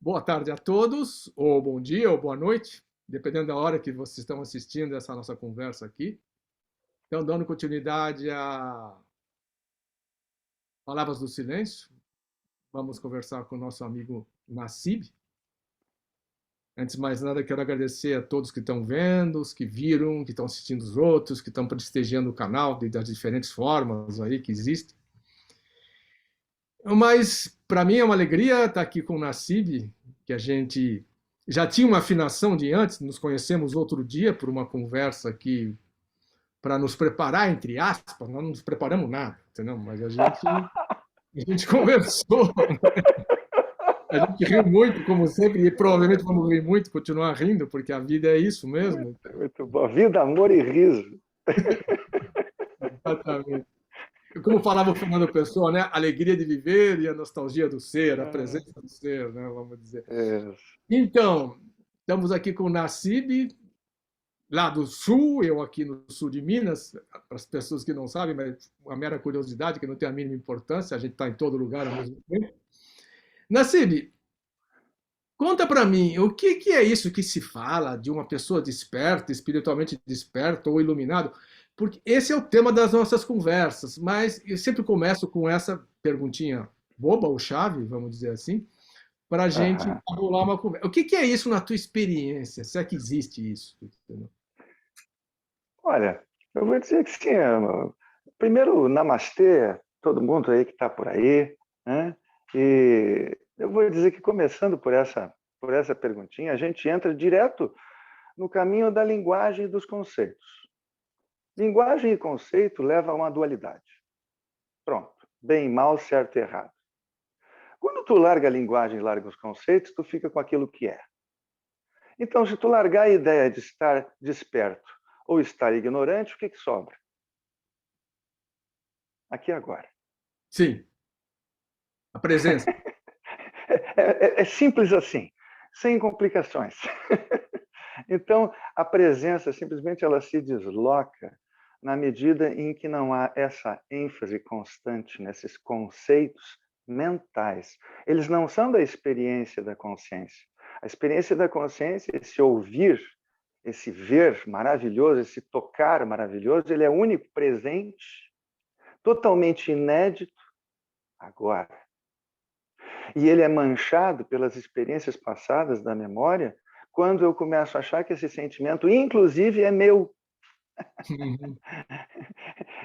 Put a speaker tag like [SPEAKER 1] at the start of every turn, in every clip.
[SPEAKER 1] Boa tarde a todos, ou bom dia, ou boa noite, dependendo da hora que vocês estão assistindo essa nossa conversa aqui. Então, dando continuidade a Palavras do Silêncio, vamos conversar com o nosso amigo Nassib. Antes de mais nada, quero agradecer a todos que estão vendo, os que viram, que estão assistindo os outros, que estão prestigiando o canal das diferentes formas aí que existem. Mas, para mim, é uma alegria estar aqui com o Nassib, que a gente já tinha uma afinação de antes, nos conhecemos outro dia por uma conversa aqui para nos preparar, entre aspas, nós não nos preparamos nada, entendeu? Mas a gente conversou, a gente riu muito, como sempre, e provavelmente vamos rir muito, continuar rindo, porque a vida é isso mesmo.
[SPEAKER 2] Muito bom. Vida, amor e riso.
[SPEAKER 1] Exatamente. Como falava o Fernando Pessoa, né? A alegria de viver e a nostalgia do ser, a presença do ser, né? Vamos dizer. Então, estamos aqui com o Nassib, lá do sul, eu aqui no sul de Minas, para as pessoas que não sabem, mas uma mera curiosidade que não tem a mínima importância, a gente está em todo lugar ao mesmo tempo. Nassib, conta para mim, o que é isso que se fala de uma pessoa desperta, espiritualmente desperta ou iluminado? Porque esse é o tema das nossas conversas, mas eu sempre começo com essa perguntinha boba ou chave, vamos dizer assim, para a gente rolar uma conversa. O que é isso na tua experiência? Se é que existe isso?
[SPEAKER 2] Olha, eu vou dizer que sim. Primeiro, namastê, todo mundo aí que está por aí, né? E eu vou dizer que, começando por essa perguntinha, a gente entra direto no caminho da linguagem e dos conceitos. Linguagem e conceito levam a uma dualidade. Pronto. Bem, mal, certo e errado. Quando tu larga a linguagem e larga os conceitos, tu fica com aquilo que é. Então, se tu largar a ideia de estar desperto ou estar ignorante, o que sobra? Aqui agora.
[SPEAKER 1] Sim. A presença.
[SPEAKER 2] É simples assim, sem complicações. Então, a presença simplesmente ela se desloca na medida em que não há essa ênfase constante nesses conceitos mentais. Eles não são da experiência da consciência. A experiência da consciência, esse ouvir, esse ver maravilhoso, esse tocar maravilhoso, ele é único, presente, totalmente inédito agora. E ele é manchado pelas experiências passadas da memória quando eu começo a achar que esse sentimento, inclusive, é meu.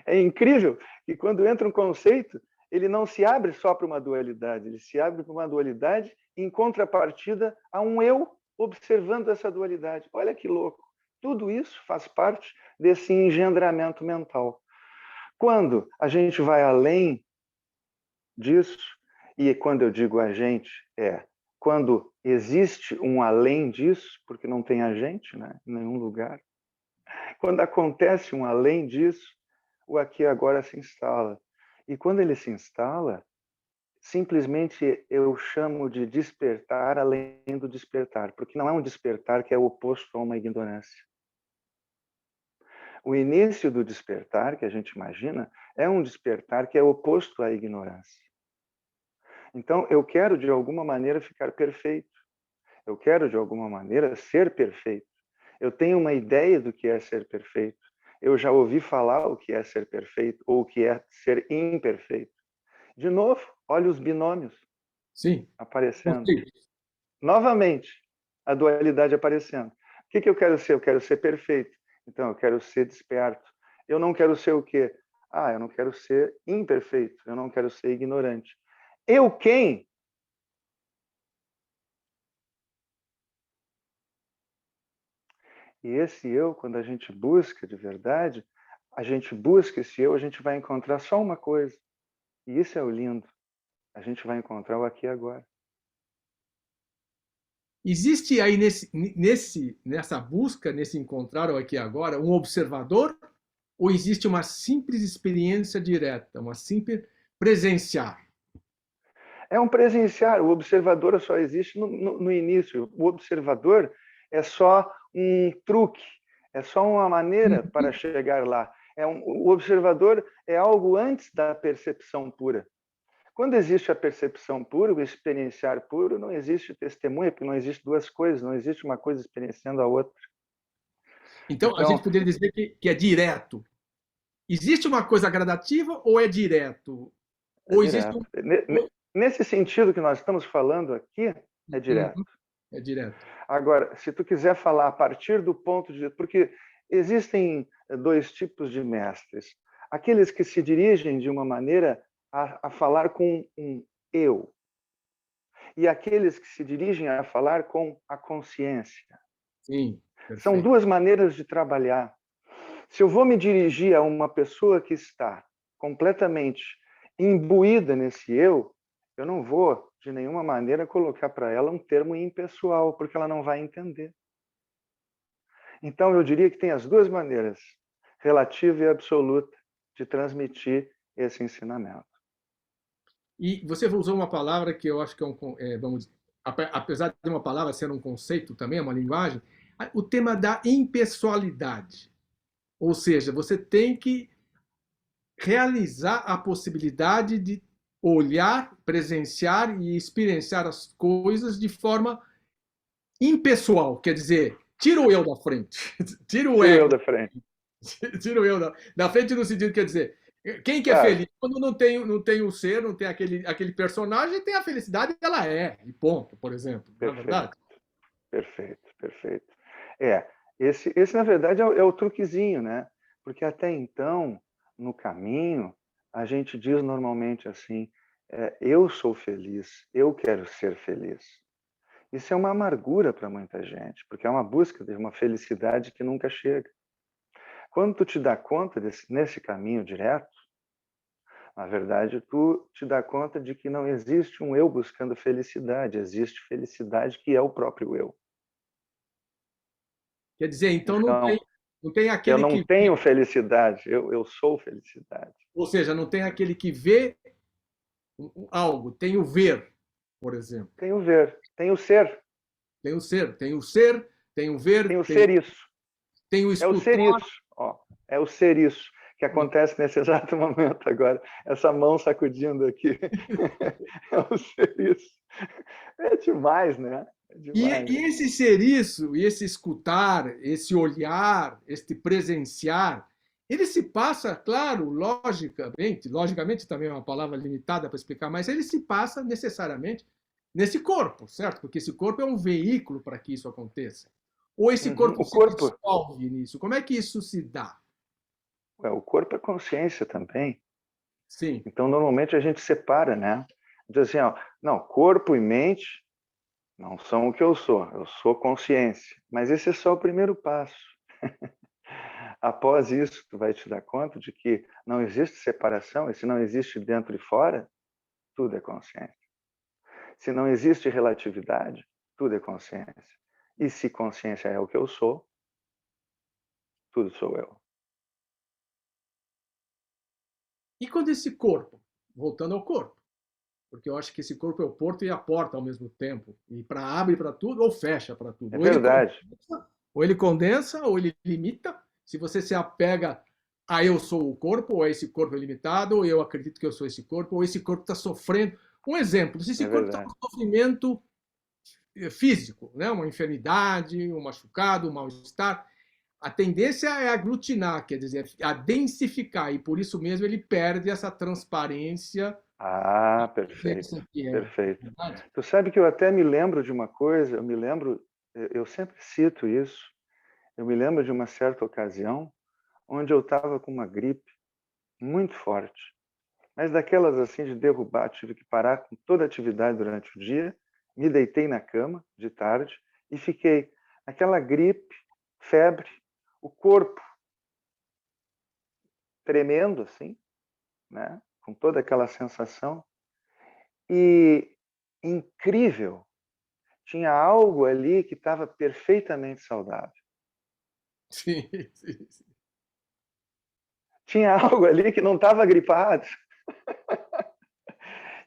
[SPEAKER 2] É incrível que quando entra um conceito, ele não se abre só para uma dualidade, ele se abre para uma dualidade em contrapartida a um eu observando essa dualidade. Olha que louco. Tudo isso faz parte desse engendramento mental. Quando a gente vai além disso, e quando eu digo a gente, quando existe um além disso, porque não tem a gente, né, em nenhum lugar. Quando acontece um além disso, o aqui e agora se instala. E quando ele se instala, simplesmente eu chamo de despertar além do despertar, porque não é um despertar que é o oposto a uma ignorância. O início do despertar, que a gente imagina, é um despertar que é oposto à ignorância. Então, eu quero, de alguma maneira, ficar perfeito. Eu quero, de alguma maneira, ser perfeito. Eu tenho uma ideia do que é ser perfeito. Eu já ouvi falar o que é ser perfeito ou o que é ser imperfeito. De novo, olha os binômios aparecendo. Novamente, a dualidade aparecendo. O que eu quero ser? Eu quero ser perfeito. Então, eu quero ser desperto. Eu não quero ser o quê? Eu não quero ser imperfeito. Eu não quero ser ignorante. Eu quem? E esse eu, quando a gente busca de verdade, a gente busca esse eu, a gente vai encontrar só uma coisa. E isso é o lindo. A gente vai encontrar o aqui e agora.
[SPEAKER 1] Existe aí nessa busca, nesse encontrar o aqui e agora, um observador? Ou existe uma simples experiência direta, uma simples presenciar?
[SPEAKER 2] É um presenciar. O observador só existe no início. O observador é só um truque, é só uma maneira para chegar lá. O observador é algo antes da percepção pura. Quando existe a percepção pura, o experienciar puro, não existe testemunha, porque não existe duas coisas, não existe uma coisa experienciando a outra.
[SPEAKER 1] Então, a gente poderia dizer que é direto. Existe uma coisa gradativa ou é direto? Ou existe
[SPEAKER 2] direto. Nesse sentido que nós estamos falando aqui, é direto.
[SPEAKER 1] É direto.
[SPEAKER 2] Agora, se tu quiser falar a partir do ponto de... Porque existem dois tipos de mestres. Aqueles que se dirigem de uma maneira a falar com um eu. E aqueles que se dirigem a falar com a consciência.
[SPEAKER 1] Sim, perfeito.
[SPEAKER 2] São duas maneiras de trabalhar. Se eu vou me dirigir a uma pessoa que está completamente imbuída nesse eu não vou, de nenhuma maneira, colocar para ela um termo impessoal, porque ela não vai entender. Então, eu diria que tem as duas maneiras, relativa e absoluta, de transmitir esse ensinamento.
[SPEAKER 1] E você usou uma palavra que eu acho que vamos dizer, apesar de uma palavra ser um conceito também, uma linguagem, o tema da impessoalidade. Ou seja, você tem que realizar a possibilidade de olhar, presenciar e experienciar as coisas de forma impessoal, quer dizer, tira o eu da frente, tira o ego
[SPEAKER 2] da frente.
[SPEAKER 1] Tira o eu da frente no sentido, quer dizer, quem que é feliz? Quando não tem o ser, não tem aquele personagem, tem a felicidade, ela é, e ponto, por exemplo. Não é verdade?
[SPEAKER 2] Perfeito. Esse na verdade, é o truquezinho, né? Porque até então, no caminho, a gente diz normalmente assim, eu sou feliz, eu quero ser feliz. Isso é uma amargura para muita gente, porque é uma busca de uma felicidade que nunca chega. Quando tu te dá conta nesse caminho direto, na verdade, tu te dá conta de que não existe um eu buscando felicidade, existe felicidade que é o próprio eu.
[SPEAKER 1] Quer dizer, então não tem aquele
[SPEAKER 2] eu não tenho felicidade, eu sou felicidade.
[SPEAKER 1] Ou seja, não tem aquele que vê algo, tem o ver, por exemplo.
[SPEAKER 2] Tem o ver, tem o ser.
[SPEAKER 1] Tem o ser, tem o ser, tem o ver.
[SPEAKER 2] Tem o ser isso.
[SPEAKER 1] Tem o escutar.
[SPEAKER 2] É o ser isso. É o ser isso que acontece nesse exato momento agora. Essa mão sacudindo aqui. É o ser isso. É demais, né?
[SPEAKER 1] E esse ser isso, e esse escutar, esse olhar, este presenciar, ele se passa, claro, logicamente também é uma palavra limitada para explicar, mas ele se passa necessariamente nesse corpo, certo? Porque esse corpo é um veículo para que isso aconteça. Ou esse corpo se dissolve nisso? Como é que isso se dá?
[SPEAKER 2] O corpo é consciência também.
[SPEAKER 1] Sim.
[SPEAKER 2] Então, normalmente a gente separa, né? Diz assim, não, corpo e mente não são o que eu sou consciência. Mas esse é só o primeiro passo. Após isso, tu vai te dar conta de que não existe separação, e se não existe dentro e fora, tudo é consciência. Se não existe relatividade, tudo é consciência. E se consciência é o que eu sou, tudo sou eu.
[SPEAKER 1] E quando esse corpo, voltando ao corpo, porque eu acho que esse corpo é o porto e a porta ao mesmo tempo, e abre para tudo ou fecha para tudo.
[SPEAKER 2] É verdade.
[SPEAKER 1] Ou ele condensa, ou ele limita. Se você se apega a eu sou o corpo, ou a esse corpo é limitado, ou eu acredito que eu sou esse corpo, ou esse corpo está sofrendo. Um exemplo, se esse corpo está com sofrimento físico, né? Uma enfermidade, um machucado, um mal-estar, a tendência é aglutinar, quer dizer, a densificar, e por isso mesmo ele perde essa transparência.
[SPEAKER 2] Perfeito. Perfeito. Tu sabe que eu até me lembro de uma coisa, eu sempre cito isso, eu me lembro de uma certa ocasião onde eu estava com uma gripe muito forte, mas daquelas assim de derrubar, tive que parar com toda a atividade durante o dia, me deitei na cama de tarde e fiquei aquela gripe, febre, o corpo tremendo assim, né? Com toda aquela sensação. E incrível, tinha algo ali que estava perfeitamente saudável.
[SPEAKER 1] Sim.
[SPEAKER 2] Tinha algo ali que não estava gripado.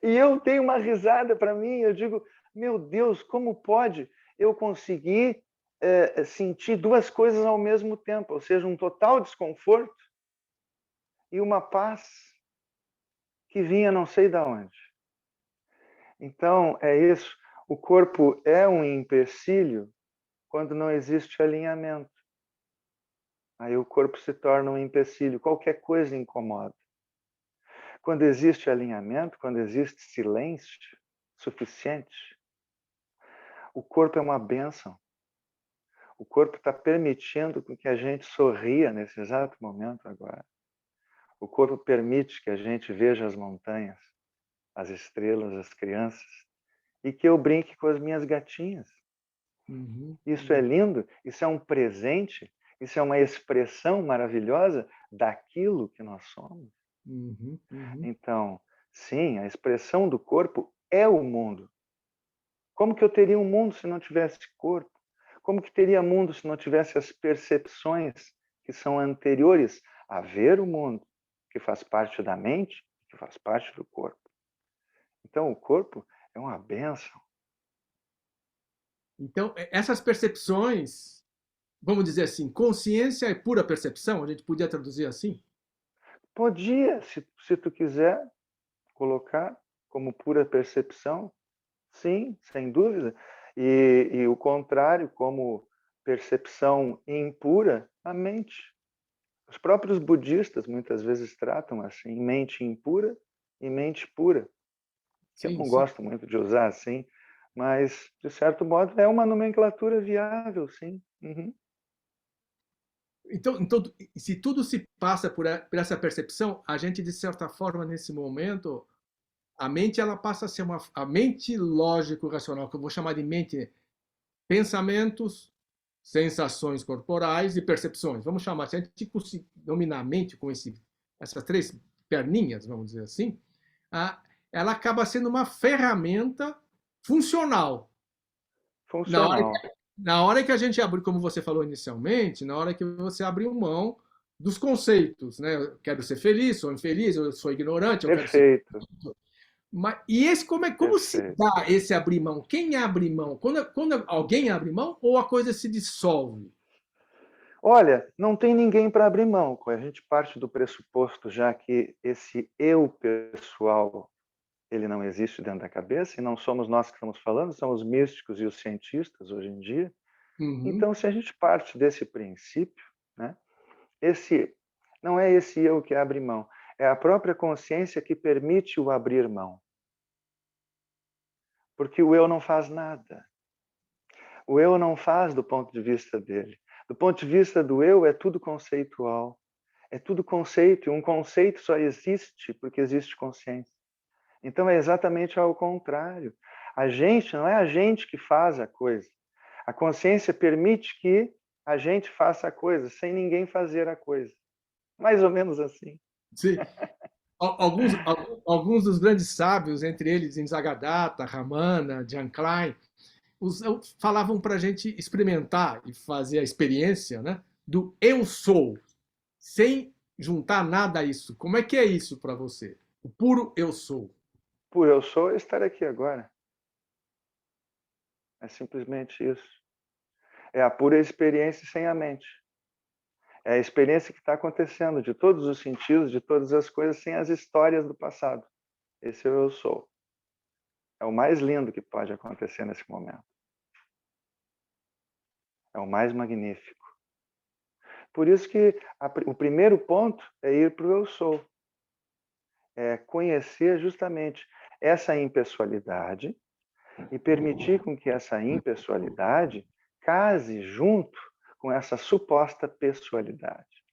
[SPEAKER 2] E eu tenho uma risada para mim, eu digo, meu Deus, como pode eu conseguir sentir duas coisas ao mesmo tempo? Ou seja, um total desconforto e uma paz que vinha não sei de onde. Então, é isso. O corpo é um empecilho quando não existe alinhamento. Aí o corpo se torna um empecilho, qualquer coisa incomoda. Quando existe alinhamento, quando existe silêncio suficiente, o corpo é uma bênção. O corpo está permitindo que a gente sorria nesse exato momento agora. O corpo permite que a gente veja as montanhas, as estrelas, as crianças, e que eu brinque com as minhas gatinhas. Isso é lindo, isso é um presente, isso é uma expressão maravilhosa daquilo que nós somos. Então, sim, a expressão do corpo é o mundo. Como que eu teria um mundo se não tivesse corpo? Como que teria mundo se não tivesse as percepções que são anteriores a ver o mundo, que faz parte da mente, que faz parte do corpo? Então, o corpo é uma bênção.
[SPEAKER 1] Então, essas percepções, vamos dizer assim, consciência é pura percepção? A gente podia traduzir assim?
[SPEAKER 2] Podia, se tu quiser colocar como pura percepção, sim, sem dúvida. E o contrário, como percepção impura, a mente. Os próprios budistas muitas vezes tratam assim, mente impura e mente pura. Que eu
[SPEAKER 1] Sim,
[SPEAKER 2] não
[SPEAKER 1] sim.
[SPEAKER 2] gosto muito de usar assim, mas, de certo modo, é uma nomenclatura viável, sim.
[SPEAKER 1] Então, se tudo se passa por essa percepção, a gente, de certa forma, nesse momento, a mente ela passa a ser a mente lógico-racional, que eu vou chamar de mente, pensamentos, sensações corporais e percepções. Vamos chamar, se a gente conseguir dominar a mente com essas três perninhas, vamos dizer assim, ela acaba sendo uma ferramenta funcional. Na hora,
[SPEAKER 2] Funcional.
[SPEAKER 1] na hora que a gente abre, como você falou inicialmente, na hora que você abriu mão dos conceitos, né? Eu quero ser feliz, sou infeliz, eu sou ignorante, eu quero ser.
[SPEAKER 2] Perfeito,
[SPEAKER 1] Mas, e esse como se
[SPEAKER 2] perfeito.
[SPEAKER 1] dá esse abrir mão? Quem abre mão? Quando alguém abre mão ou a coisa se dissolve?
[SPEAKER 2] Olha, não tem ninguém para abrir mão. A gente parte do pressuposto já que esse eu pessoal ele não existe dentro da cabeça e não somos nós que estamos falando, são os místicos e os cientistas hoje em dia.
[SPEAKER 1] Uhum.
[SPEAKER 2] Então, se a gente parte desse princípio, né, esse não é esse eu que abre mão, é a própria consciência que permite o abrir mão. Porque o eu não faz nada. O eu não faz do ponto de vista dele. Do ponto de vista do eu, é tudo conceitual. É tudo conceito, e um conceito só existe porque existe consciência. Então é exatamente ao contrário. A gente, não é a gente que faz a coisa. A consciência permite que a gente faça a coisa sem ninguém fazer a coisa. Mais ou menos assim.
[SPEAKER 1] Sim. Alguns dos grandes sábios, entre eles Nisargadatta, Ramana, Jan Klein, falavam para a gente experimentar e fazer a experiência, né, do eu sou, sem juntar nada a isso. Como é que é isso para você? O puro eu sou.
[SPEAKER 2] Por eu sou estar aqui agora. É simplesmente isso. É a pura experiência sem a mente. É a experiência que está acontecendo de todos os sentidos, de todas as coisas, sem as histórias do passado. Esse é o eu sou. É o mais lindo que pode acontecer nesse momento. É o mais magnífico. Por isso que o primeiro ponto é ir para o eu sou. É conhecer justamente essa impessoalidade e permitir com que essa impessoalidade case junto com essa suposta pessoalidade.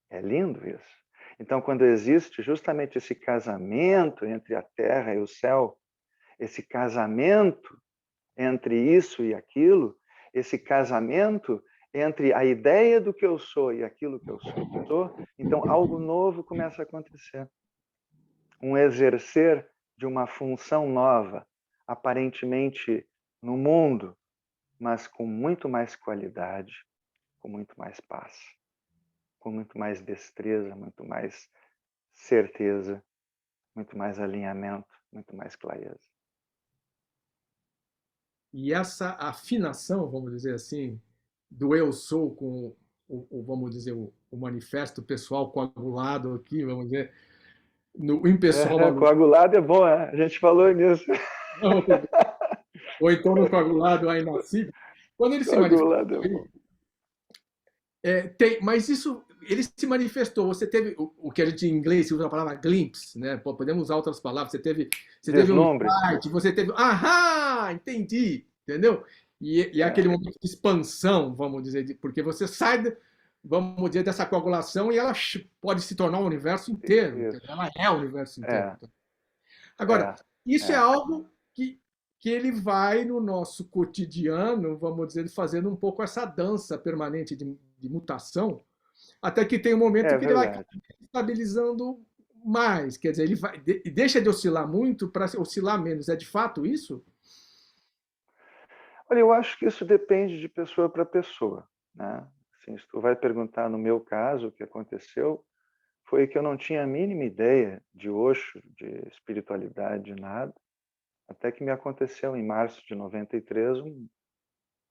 [SPEAKER 2] É lindo isso. Então, quando existe justamente esse casamento entre a terra e o céu, esse casamento entre isso e aquilo, esse casamento entre a ideia do que eu sou e aquilo que eu sou, então algo novo começa a acontecer. Um exercer de uma função nova, aparentemente no mundo, mas com muito mais qualidade, com muito mais paz, com muito mais destreza, muito mais certeza, muito mais alinhamento, muito mais clareza.
[SPEAKER 1] E essa afinação, vamos dizer assim, do eu sou vamos dizer, o manifesto pessoal coagulado aqui, vamos dizer, no impessoal.
[SPEAKER 2] Coagulado é bom, a gente falou nisso.
[SPEAKER 1] Ou então no coagulado aí nascido. Quando ele se
[SPEAKER 2] Coagulado é bom.
[SPEAKER 1] Mas isso, ele se manifestou. Você teve o que a gente em inglês usa a palavra glimpse, né? Podemos usar outras palavras. Você teve um
[SPEAKER 2] Deslumbre.
[SPEAKER 1] insight, você teve, entendi, entendeu? E é aquele momento de expansão, vamos dizer, porque você sai, vamos dizer, dessa coagulação e ela pode se tornar o universo inteiro. Ela é o universo inteiro. Agora, isso é algo que ele vai no nosso cotidiano, vamos dizer, fazendo um pouco essa dança permanente de mutação, até que tem um momento que ele vai estabilizando mais, quer dizer, ele deixa de oscilar muito para oscilar menos. É de fato isso?
[SPEAKER 2] Olha, eu acho que isso depende de pessoa para pessoa, né? Assim, se tu vai perguntar no meu caso, o que aconteceu foi que eu não tinha a mínima ideia de Osho, de espiritualidade, de nada, até que me aconteceu em março de 93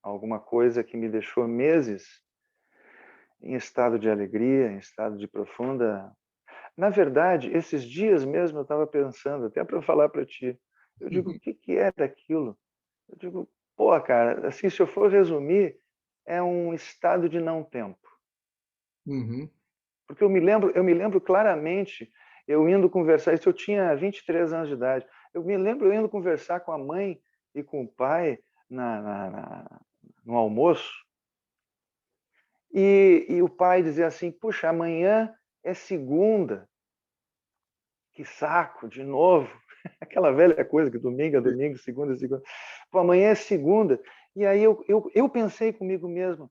[SPEAKER 2] alguma coisa que me deixou meses em estado de alegria, em estado de profunda. Na verdade, esses dias mesmo eu estava pensando, até para falar para ti, eu digo, o que era aquilo? Eu digo, pô, cara, assim, se eu for resumir, é um estado de não tempo. Porque eu me lembro claramente eu indo conversar, isso eu tinha 23 anos de idade, eu me lembro eu indo conversar com a mãe e com o pai no almoço, e o pai dizia assim, puxa, amanhã é segunda, que saco, de novo. Aquela velha coisa que domingo é domingo, segunda é segunda. Pô, amanhã é segunda. E aí eu pensei comigo mesmo,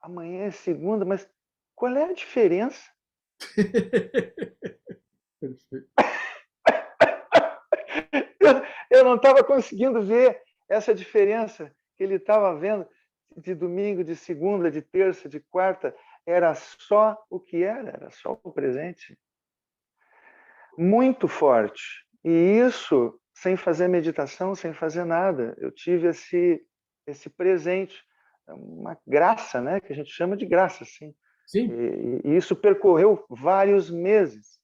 [SPEAKER 2] amanhã é segunda, mas qual é a diferença? Eu não estava conseguindo ver essa diferença que ele estava vendo de domingo, de segunda, de terça, de quarta. Era só o que era só o presente. Muito forte. E isso sem fazer meditação, sem fazer nada. Eu tive esse presente, uma graça, né? Que a gente chama de graça, sim.
[SPEAKER 1] Sim.
[SPEAKER 2] E isso percorreu vários meses,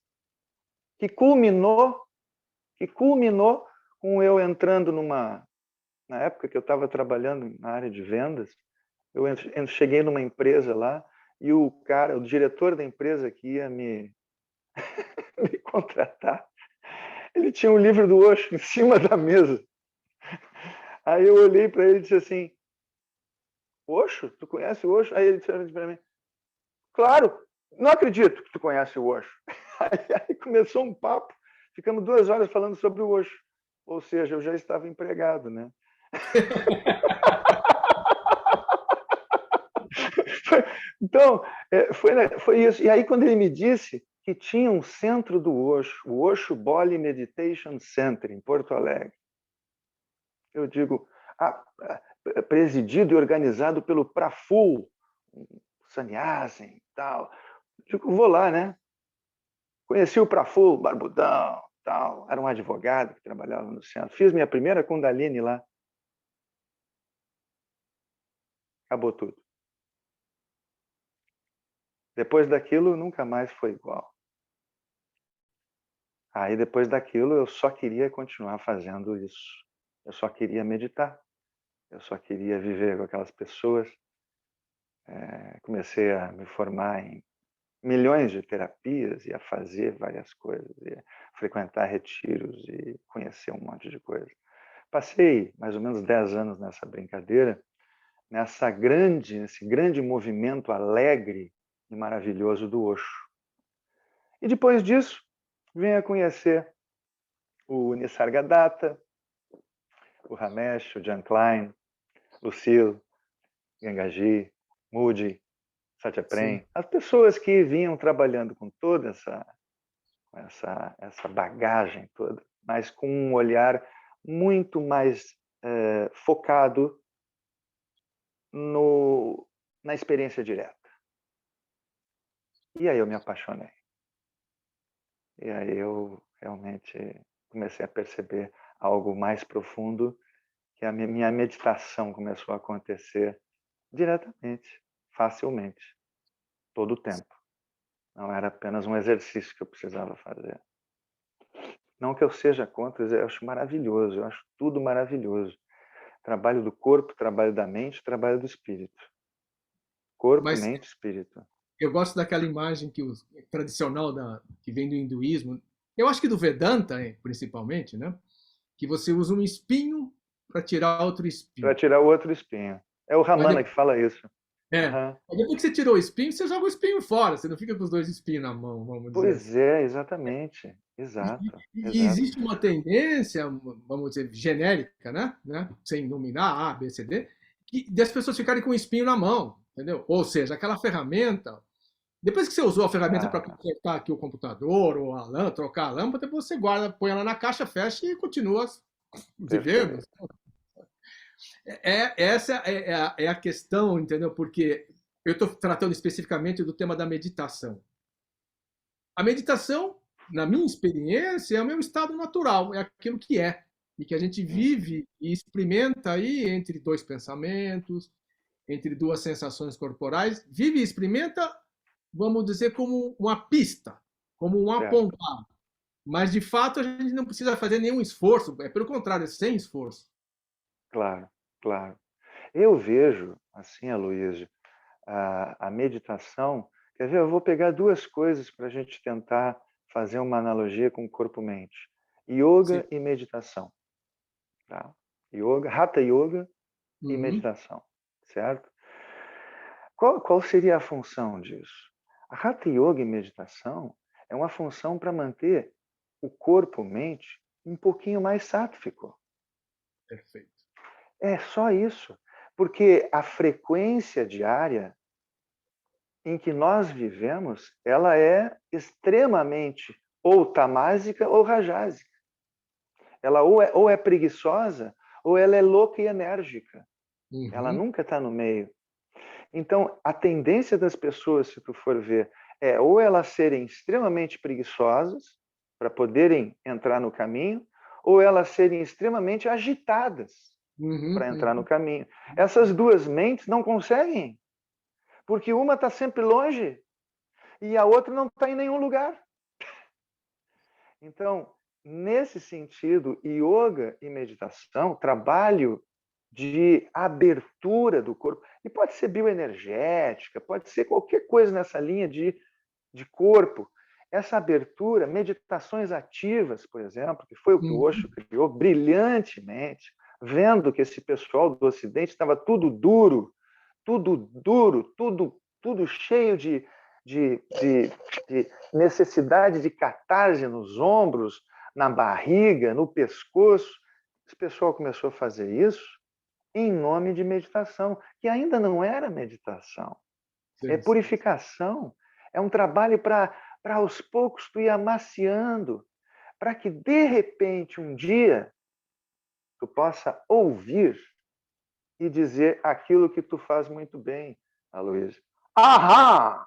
[SPEAKER 2] que culminou com eu entrando na época que eu estava trabalhando na área de vendas, eu cheguei numa empresa lá e o diretor da empresa que ia me contratar, ele tinha um livro do Osho em cima da mesa. Aí eu olhei para ele e disse assim, Osho? Tu conhece o Osho? Aí ele disse para mim, claro, não acredito que tu conhece o Osho. Aí começou um papo, ficamos 2 horas falando sobre o Osho. Ou seja, eu já estava empregado, né? Então, foi isso. E aí, quando ele me disse que tinha um centro do Osho, o Osho Body Meditation Center, em Porto Alegre, eu digo, presidido e organizado pelo Praful, Sannyasi e tal. Eu digo, vou lá, né? Conheci o Praful, barbudão, tal. Era um advogado que trabalhava no centro. Fiz minha primeira Kundalini lá. Acabou tudo. Depois daquilo, nunca mais foi igual. Aí, depois daquilo, eu só queria continuar fazendo isso. Eu só queria meditar. Eu só queria viver com aquelas pessoas. Comecei a me formar em milhões de terapias e a fazer várias coisas, e a frequentar retiros e conhecer um monte de coisa. Passei mais ou menos 10 anos nessa brincadeira, nesse grande movimento alegre e maravilhoso do Osho. E depois disso, vim a conhecer o Nisargadatta, o Ramesh, o Jan Klein, Lucille, Gangaji, Moody, Satyaprem, as pessoas que vinham trabalhando com toda essa bagagem toda, mas com um olhar muito mais focado na experiência direta. E aí eu me apaixonei. E aí eu realmente comecei a perceber algo mais profundo, que a minha meditação começou a acontecer diretamente, facilmente, todo o tempo. Não era apenas um exercício que eu precisava fazer. Não que eu seja contra, eu acho maravilhoso, eu acho tudo maravilhoso. Trabalho do corpo, trabalho da mente, trabalho do espírito. Corpo,
[SPEAKER 1] Mas
[SPEAKER 2] mente, espírito.
[SPEAKER 1] eu gosto daquela imagem tradicional que vem do hinduísmo. Eu acho que do Vedanta, principalmente, né? Que você usa um espinho para tirar outro
[SPEAKER 2] Para
[SPEAKER 1] espinho.
[SPEAKER 2] tirar o outro espinho. É o
[SPEAKER 1] Mas
[SPEAKER 2] Ramana que fala isso.
[SPEAKER 1] é.
[SPEAKER 2] Uhum.
[SPEAKER 1] Mas depois que você tirou o espinho, você joga o espinho fora. Você não fica com os dois espinhos na mão, vamos dizer assim.
[SPEAKER 2] Pois é, exatamente.
[SPEAKER 1] E,
[SPEAKER 2] Exato,
[SPEAKER 1] e
[SPEAKER 2] exato.
[SPEAKER 1] existe uma tendência, vamos dizer, genérica, né? Sem nominar A, B, C, D, das pessoas ficarem com o espinho na mão, entendeu? Ou seja, aquela ferramenta. Depois que você usou a ferramenta para
[SPEAKER 2] Ah,
[SPEAKER 1] consertar aqui o computador ou a lâmpada, trocar a lâmpada, depois você guarda, põe ela na caixa, fecha e continua vivendo.
[SPEAKER 2] perfeito.
[SPEAKER 1] Essa é a questão, entendeu? Porque eu estou tratando especificamente do tema da meditação. A meditação, na minha experiência, é o meu estado natural, é aquilo que é. E que a gente vive e experimenta aí entre dois pensamentos, entre duas sensações corporais, vive e experimenta, vamos dizer, como uma pista, como um
[SPEAKER 2] Certo.
[SPEAKER 1] apontar. Mas, de fato, a gente não precisa fazer nenhum esforço, é pelo contrário, é sem esforço.
[SPEAKER 2] Claro, claro. Eu vejo, assim, Aloysio, a meditação. Quer ver? Eu vou pegar duas coisas para a gente tentar fazer uma analogia com o corpo-mente:
[SPEAKER 1] Sim.
[SPEAKER 2] yoga e meditação. Tá? Yoga, hatha yoga e
[SPEAKER 1] Uhum.
[SPEAKER 2] meditação, certo? Qual seria a função disso? A hatha yoga e meditação é uma função para manter o corpo-mente um pouquinho mais sátvico.
[SPEAKER 1] Perfeito.
[SPEAKER 2] É só isso. Porque a frequência diária em que nós vivemos, ela é extremamente ou tamásica ou rajásica. Ela ou é preguiçosa ou ela é louca e enérgica. Ela
[SPEAKER 1] Uhum.
[SPEAKER 2] nunca está no meio. Então, a tendência das pessoas, se tu for ver, é ou elas serem extremamente preguiçosas para poderem entrar no caminho, ou elas serem extremamente agitadas
[SPEAKER 1] Uhum.
[SPEAKER 2] para entrar no
[SPEAKER 1] Uhum.
[SPEAKER 2] caminho. Essas duas mentes não conseguem, porque uma está sempre longe e a outra não está em nenhum lugar. Então, nesse sentido, yoga e meditação, trabalho de abertura do corpo, e pode ser bioenergética, pode ser qualquer coisa nessa linha de corpo. Essa abertura, meditações ativas, por exemplo, que foi o que o
[SPEAKER 1] Uhum.
[SPEAKER 2] Osho criou brilhantemente, vendo que esse pessoal do Ocidente estava tudo duro, tudo cheio de necessidade de catarse nos ombros, na barriga, no pescoço. Esse pessoal começou a fazer isso em nome de meditação, que ainda não era meditação. É
[SPEAKER 1] Sim, sim.
[SPEAKER 2] purificação. É um trabalho para aos poucos tu ir amaciando, para que de repente um dia tu possa ouvir e dizer aquilo que tu faz muito bem, Aloysio. Ahá!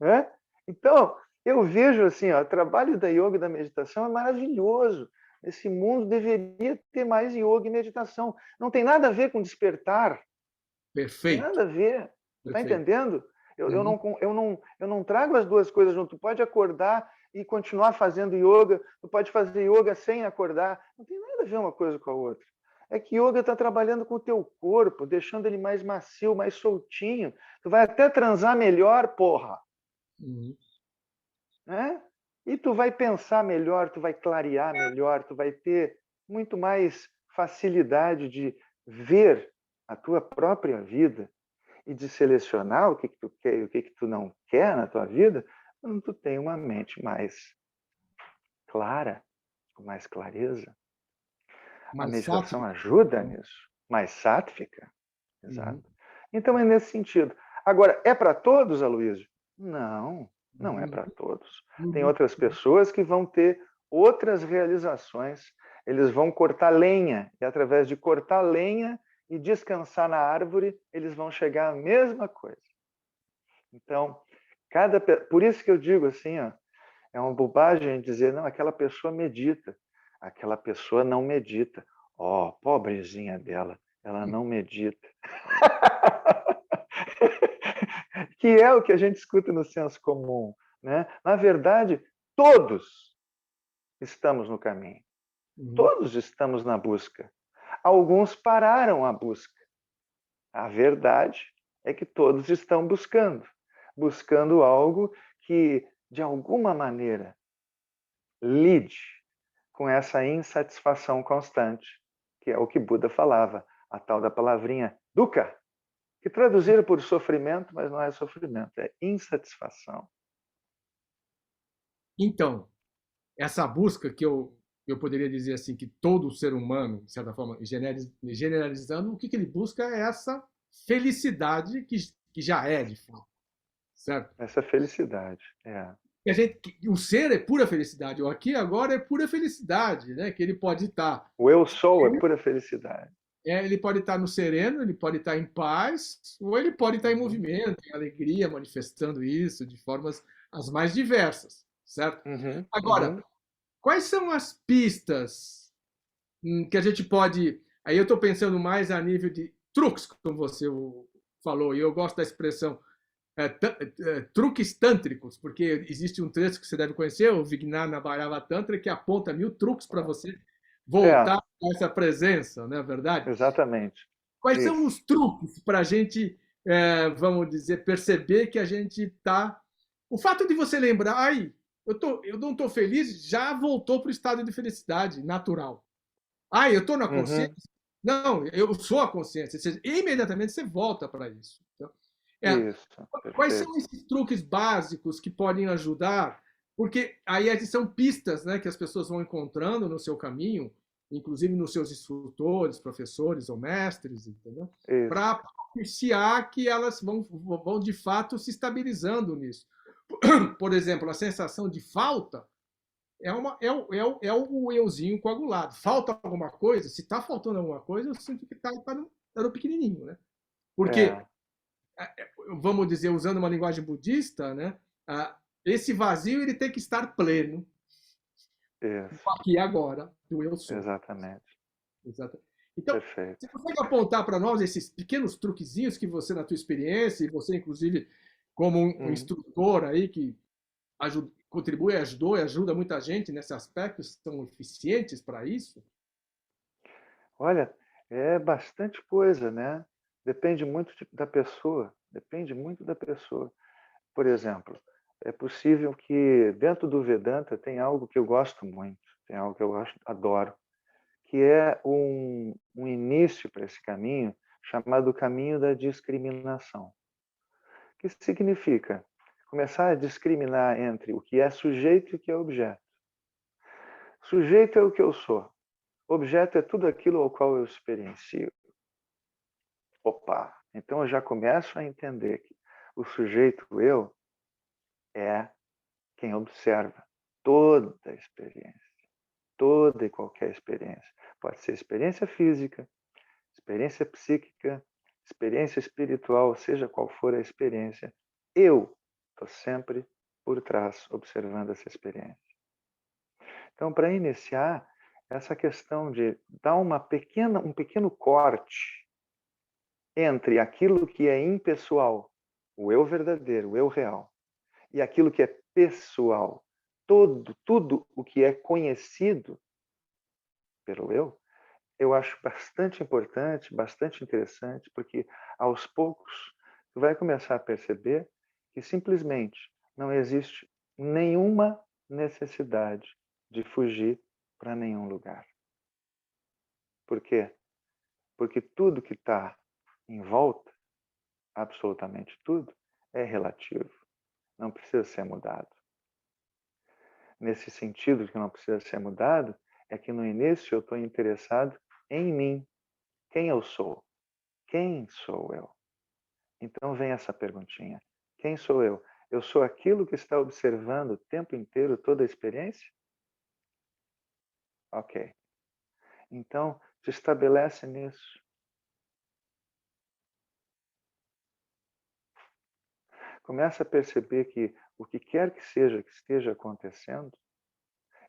[SPEAKER 2] É? Então, eu vejo assim, ó, o trabalho da yoga e da meditação é maravilhoso. Esse mundo deveria ter mais yoga e meditação. Não tem nada a ver com despertar. Tem
[SPEAKER 1] Perfeito.
[SPEAKER 2] nada a ver. Tá
[SPEAKER 1] Perfeito.
[SPEAKER 2] entendendo?
[SPEAKER 1] Uhum.
[SPEAKER 2] Eu não trago as duas coisas junto. Tu pode acordar e continuar fazendo yoga. Tu pode fazer yoga sem acordar. Não tem nada a ver uma coisa com a outra. É que yoga está trabalhando com o teu corpo, deixando ele mais macio, mais soltinho. Tu vai até transar melhor, porra.
[SPEAKER 1] Uhum.
[SPEAKER 2] Né? E tu vai pensar melhor, tu vai clarear melhor, tu vai ter muito mais facilidade de ver a tua própria vida e de selecionar o que tu quer e o que tu não quer na tua vida, quando tu tem uma mente mais clara, com mais clareza. A
[SPEAKER 1] Mais
[SPEAKER 2] meditação
[SPEAKER 1] sático.
[SPEAKER 2] ajuda nisso, mais sátrica. Exato.
[SPEAKER 1] Uhum.
[SPEAKER 2] Então é nesse sentido. Agora, é para todos, Aloysio? Não, não é
[SPEAKER 1] Uhum.
[SPEAKER 2] para todos. Tem
[SPEAKER 1] Uhum.
[SPEAKER 2] outras pessoas que vão ter outras realizações. Eles vão cortar lenha, e através de cortar lenha e descansar na árvore, eles vão chegar à mesma coisa. Então, por isso que eu digo assim, ó, é uma bobagem dizer, não, aquela pessoa medita. Aquela pessoa não medita. Ó, oh, pobrezinha dela, ela não medita. Que é o que a gente escuta no senso comum. né? Na verdade, todos estamos no caminho. Todos estamos na busca. Alguns pararam a busca. A verdade é que todos estão buscando algo que, de alguma maneira, lide com essa insatisfação constante, que é o que Buda falava, a tal da palavrinha dukkha, que traduziram por sofrimento, mas não é sofrimento, é insatisfação.
[SPEAKER 1] Então, essa busca que eu poderia dizer assim, que todo ser humano, de certa forma, generalizando, o que ele busca é essa felicidade que já é, de fato, certo?
[SPEAKER 2] Essa felicidade, é.
[SPEAKER 1] O ser é pura felicidade, o aqui e agora é pura felicidade, né? Que ele pode estar.
[SPEAKER 2] O eu sou é pura felicidade.
[SPEAKER 1] Ele pode estar no sereno, ele pode estar em paz, ou ele pode estar em movimento, em alegria, manifestando isso de formas as mais diversas, certo? Agora, quais são as pistas que a gente pode. Aí eu estou pensando mais a nível de truques, como você falou, e eu gosto da expressão truques tântricos, porque existe um trecho que você deve conhecer, o Vijnana Bhairava Tantra, que aponta 1000 truques para você voltar a essa presença, não é verdade?
[SPEAKER 2] Exatamente.
[SPEAKER 1] Quais são os truques para a gente, vamos dizer, perceber que a gente está. O fato de você lembrar, ai, eu não estou feliz, já voltou para o estado de felicidade natural. Ai, eu estou na consciência? Não, eu sou a consciência. Ou seja, imediatamente você volta para isso. Então,
[SPEAKER 2] isso.
[SPEAKER 1] quais são esses truques básicos que podem ajudar? Porque aí são pistas, né, que as pessoas vão encontrando no seu caminho, inclusive nos seus instrutores, professores ou mestres, entendeu? Para propiciar que elas vão de fato se estabilizando nisso. Por exemplo, a sensação de falta é o euzinho coagulado. Falta alguma coisa? Se está faltando alguma coisa, eu sinto que está no pequenininho, né? Porque, vamos dizer, usando uma linguagem budista, né? Esse vazio ele tem que estar pleno. Aqui e agora, do eu sou.
[SPEAKER 2] Exatamente.
[SPEAKER 1] Então,
[SPEAKER 2] perfeito.
[SPEAKER 1] você consegue apontar para nós esses pequenos truquezinhos que você, na tua experiência, e você, inclusive, como um instrutor aí que contribui, ajudou e ajuda muita gente nesse aspecto, são eficientes para isso?
[SPEAKER 2] Olha, é bastante coisa, né? Depende muito da pessoa. Por exemplo, é possível que dentro do Vedanta tem algo que eu gosto muito, tem algo que eu adoro, que é um início para esse caminho chamado caminho da discriminação. Que significa começar a discriminar entre o que é sujeito e o que é objeto. Sujeito é o que eu sou. Objeto é tudo aquilo ao qual eu experiencio. Opa! Então eu já começo a entender que o sujeito eu é quem observa toda a experiência, toda e qualquer experiência. Pode ser experiência física, experiência psíquica, experiência espiritual, seja qual for a experiência, eu estou sempre por trás observando essa experiência. Então, para iniciar, essa questão de dar um pequeno corte entre aquilo que é impessoal, o eu verdadeiro, o eu real, e aquilo que é pessoal, tudo o que é conhecido pelo eu acho bastante importante, bastante interessante, porque aos poucos tu vai começar a perceber que simplesmente não existe nenhuma necessidade de fugir para nenhum lugar. Por quê? Porque tudo que está em volta, absolutamente tudo, é relativo. Não precisa ser mudado. Nesse sentido que não precisa ser mudado, é que no início eu estou interessado em mim. Quem eu sou? Quem sou eu? Então vem essa perguntinha. Quem sou eu? Eu sou aquilo que está observando o tempo inteiro toda a experiência? Ok. Então, se estabelece nisso. Começa a perceber que o que quer que seja que esteja acontecendo,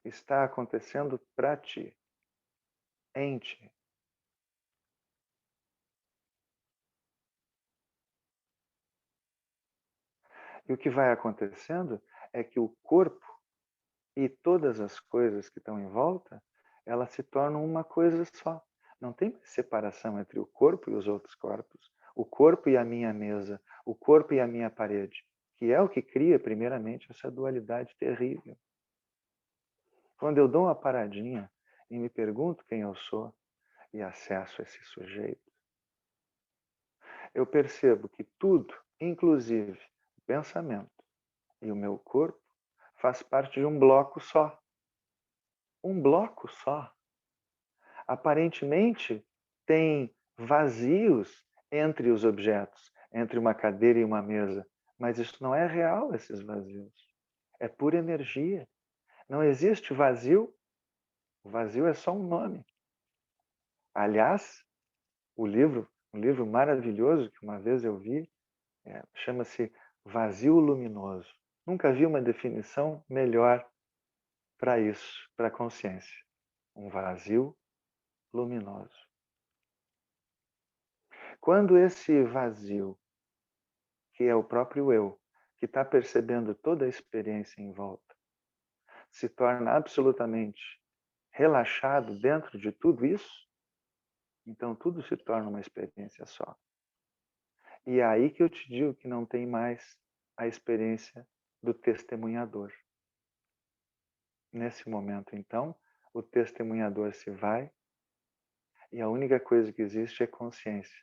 [SPEAKER 2] está acontecendo para ti, em ti. E o que vai acontecendo é que o corpo e todas as coisas que estão em volta, elas se tornam uma coisa só. Não tem separação entre o corpo e os outros corpos, o corpo e a minha mesa, o corpo e a minha parede, que é o que cria, primeiramente, essa dualidade terrível. Quando eu dou uma paradinha e me pergunto quem eu sou e acesso esse sujeito, eu percebo que tudo, inclusive o pensamento e o meu corpo, faz parte de um bloco só. Um bloco só. Aparentemente, tem vazios entre os objetos, entre uma cadeira e uma mesa, mas isso não é real, esses vazios. É pura energia. Não existe vazio. O vazio é só um nome. Aliás, um livro maravilhoso que uma vez eu vi, chama-se Vazio Luminoso. Nunca vi uma definição melhor para isso, para a consciência. Um vazio luminoso. Quando esse vazio, que é o próprio eu, que está percebendo toda a experiência em volta, se torna absolutamente relaxado dentro de tudo isso, então tudo se torna uma experiência só. E é aí que eu te digo que não tem mais a experiência do testemunhador. Nesse momento, então, o testemunhador se vai e a única coisa que existe é consciência,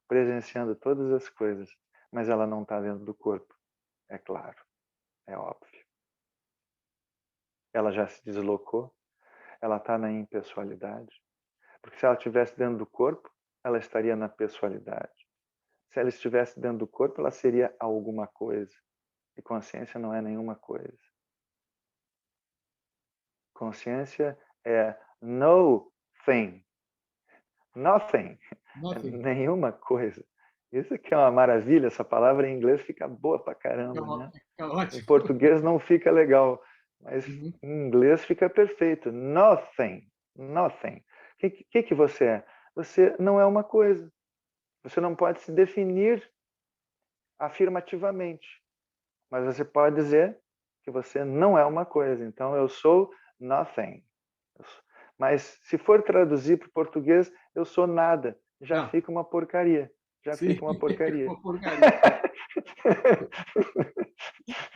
[SPEAKER 2] presenciando todas as coisas, mas ela não está dentro do corpo, é claro, é óbvio. Ela já se deslocou, ela está na impessoalidade, porque se ela estivesse dentro do corpo, ela estaria na pessoalidade. Se ela estivesse dentro do corpo, ela seria alguma coisa. E consciência não é nenhuma coisa. Consciência é no thing. Nothing. Nenhuma coisa. Isso aqui é uma maravilha. Essa palavra em inglês fica boa pra caramba, né? Em português não fica legal, mas em inglês fica perfeito. Nothing. Nothing. O que você é? Você não é uma coisa. Você não pode se definir afirmativamente, mas você pode dizer que você não é uma coisa. Então, eu sou nothing. Mas se for traduzir para o português, eu sou nada. Já fica uma porcaria. Fica uma porcaria.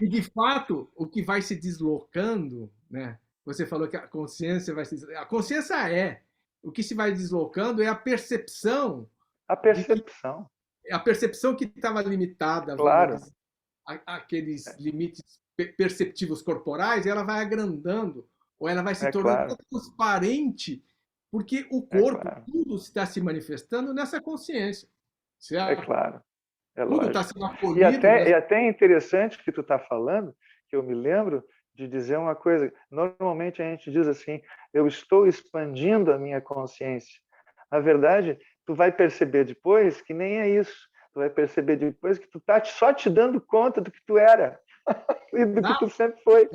[SPEAKER 1] E, de fato, o que vai se deslocando, né? Você falou que a consciência vai se... A consciência é. O que se vai deslocando é a percepção.
[SPEAKER 2] A percepção.
[SPEAKER 1] A percepção que estava limitada,
[SPEAKER 2] claro.
[SPEAKER 1] Vamos dizer, àqueles limites perceptivos corporais, ela vai agrandando, ou ela vai se tornando transparente, porque o corpo, tudo está se manifestando nessa consciência. Certo?
[SPEAKER 2] É claro. É
[SPEAKER 1] tudo
[SPEAKER 2] está
[SPEAKER 1] sendo acolhido.
[SPEAKER 2] E até interessante que tu está falando, que eu me lembro de dizer uma coisa. Normalmente a gente diz assim, eu estou expandindo a minha consciência. Na verdade, tu vai perceber depois que nem é isso. Tu vai perceber depois que tu tá só te dando conta do que tu era e do que tu sempre foi.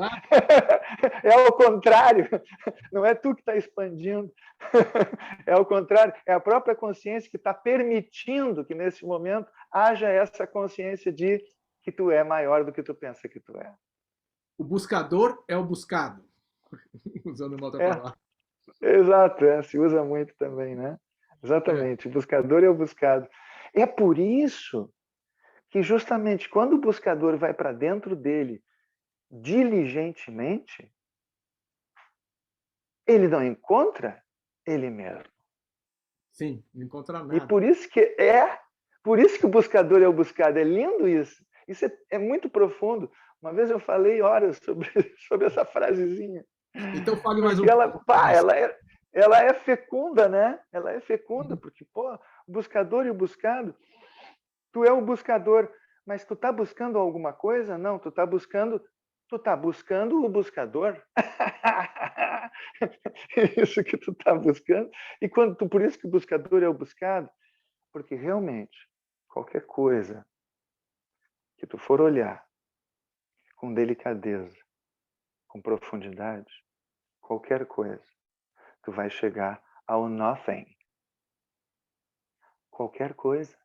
[SPEAKER 2] É ao contrário. Não é tu que está expandindo. É ao contrário. É a própria consciência que está permitindo que nesse momento haja essa consciência de que tu é maior do que tu pensa que tu é.
[SPEAKER 1] O buscador é o buscado. Usando uma outra palavra.
[SPEAKER 2] Exato, se usa muito também, né? Exatamente. O buscador é o buscado. É por isso que justamente quando o buscador vai para dentro dele diligentemente, ele não encontra ele mesmo.
[SPEAKER 1] Sim, não encontra nada.
[SPEAKER 2] E por isso que o buscador é o buscado. É lindo isso. Isso é muito profundo. Uma vez eu falei horas sobre essa frasezinha.
[SPEAKER 1] Então fale mais
[SPEAKER 2] ela é fecunda, né? Ela é fecunda, porque, o buscador e o buscado, tu é o buscador, mas tu tá buscando alguma coisa? Não, tu tá buscando o buscador. Isso que tu tá buscando. E por isso que o buscador é o buscado, porque realmente qualquer coisa que tu for olhar com delicadeza, com profundidade, qualquer coisa, tu vai chegar ao nothing. Qualquer coisa.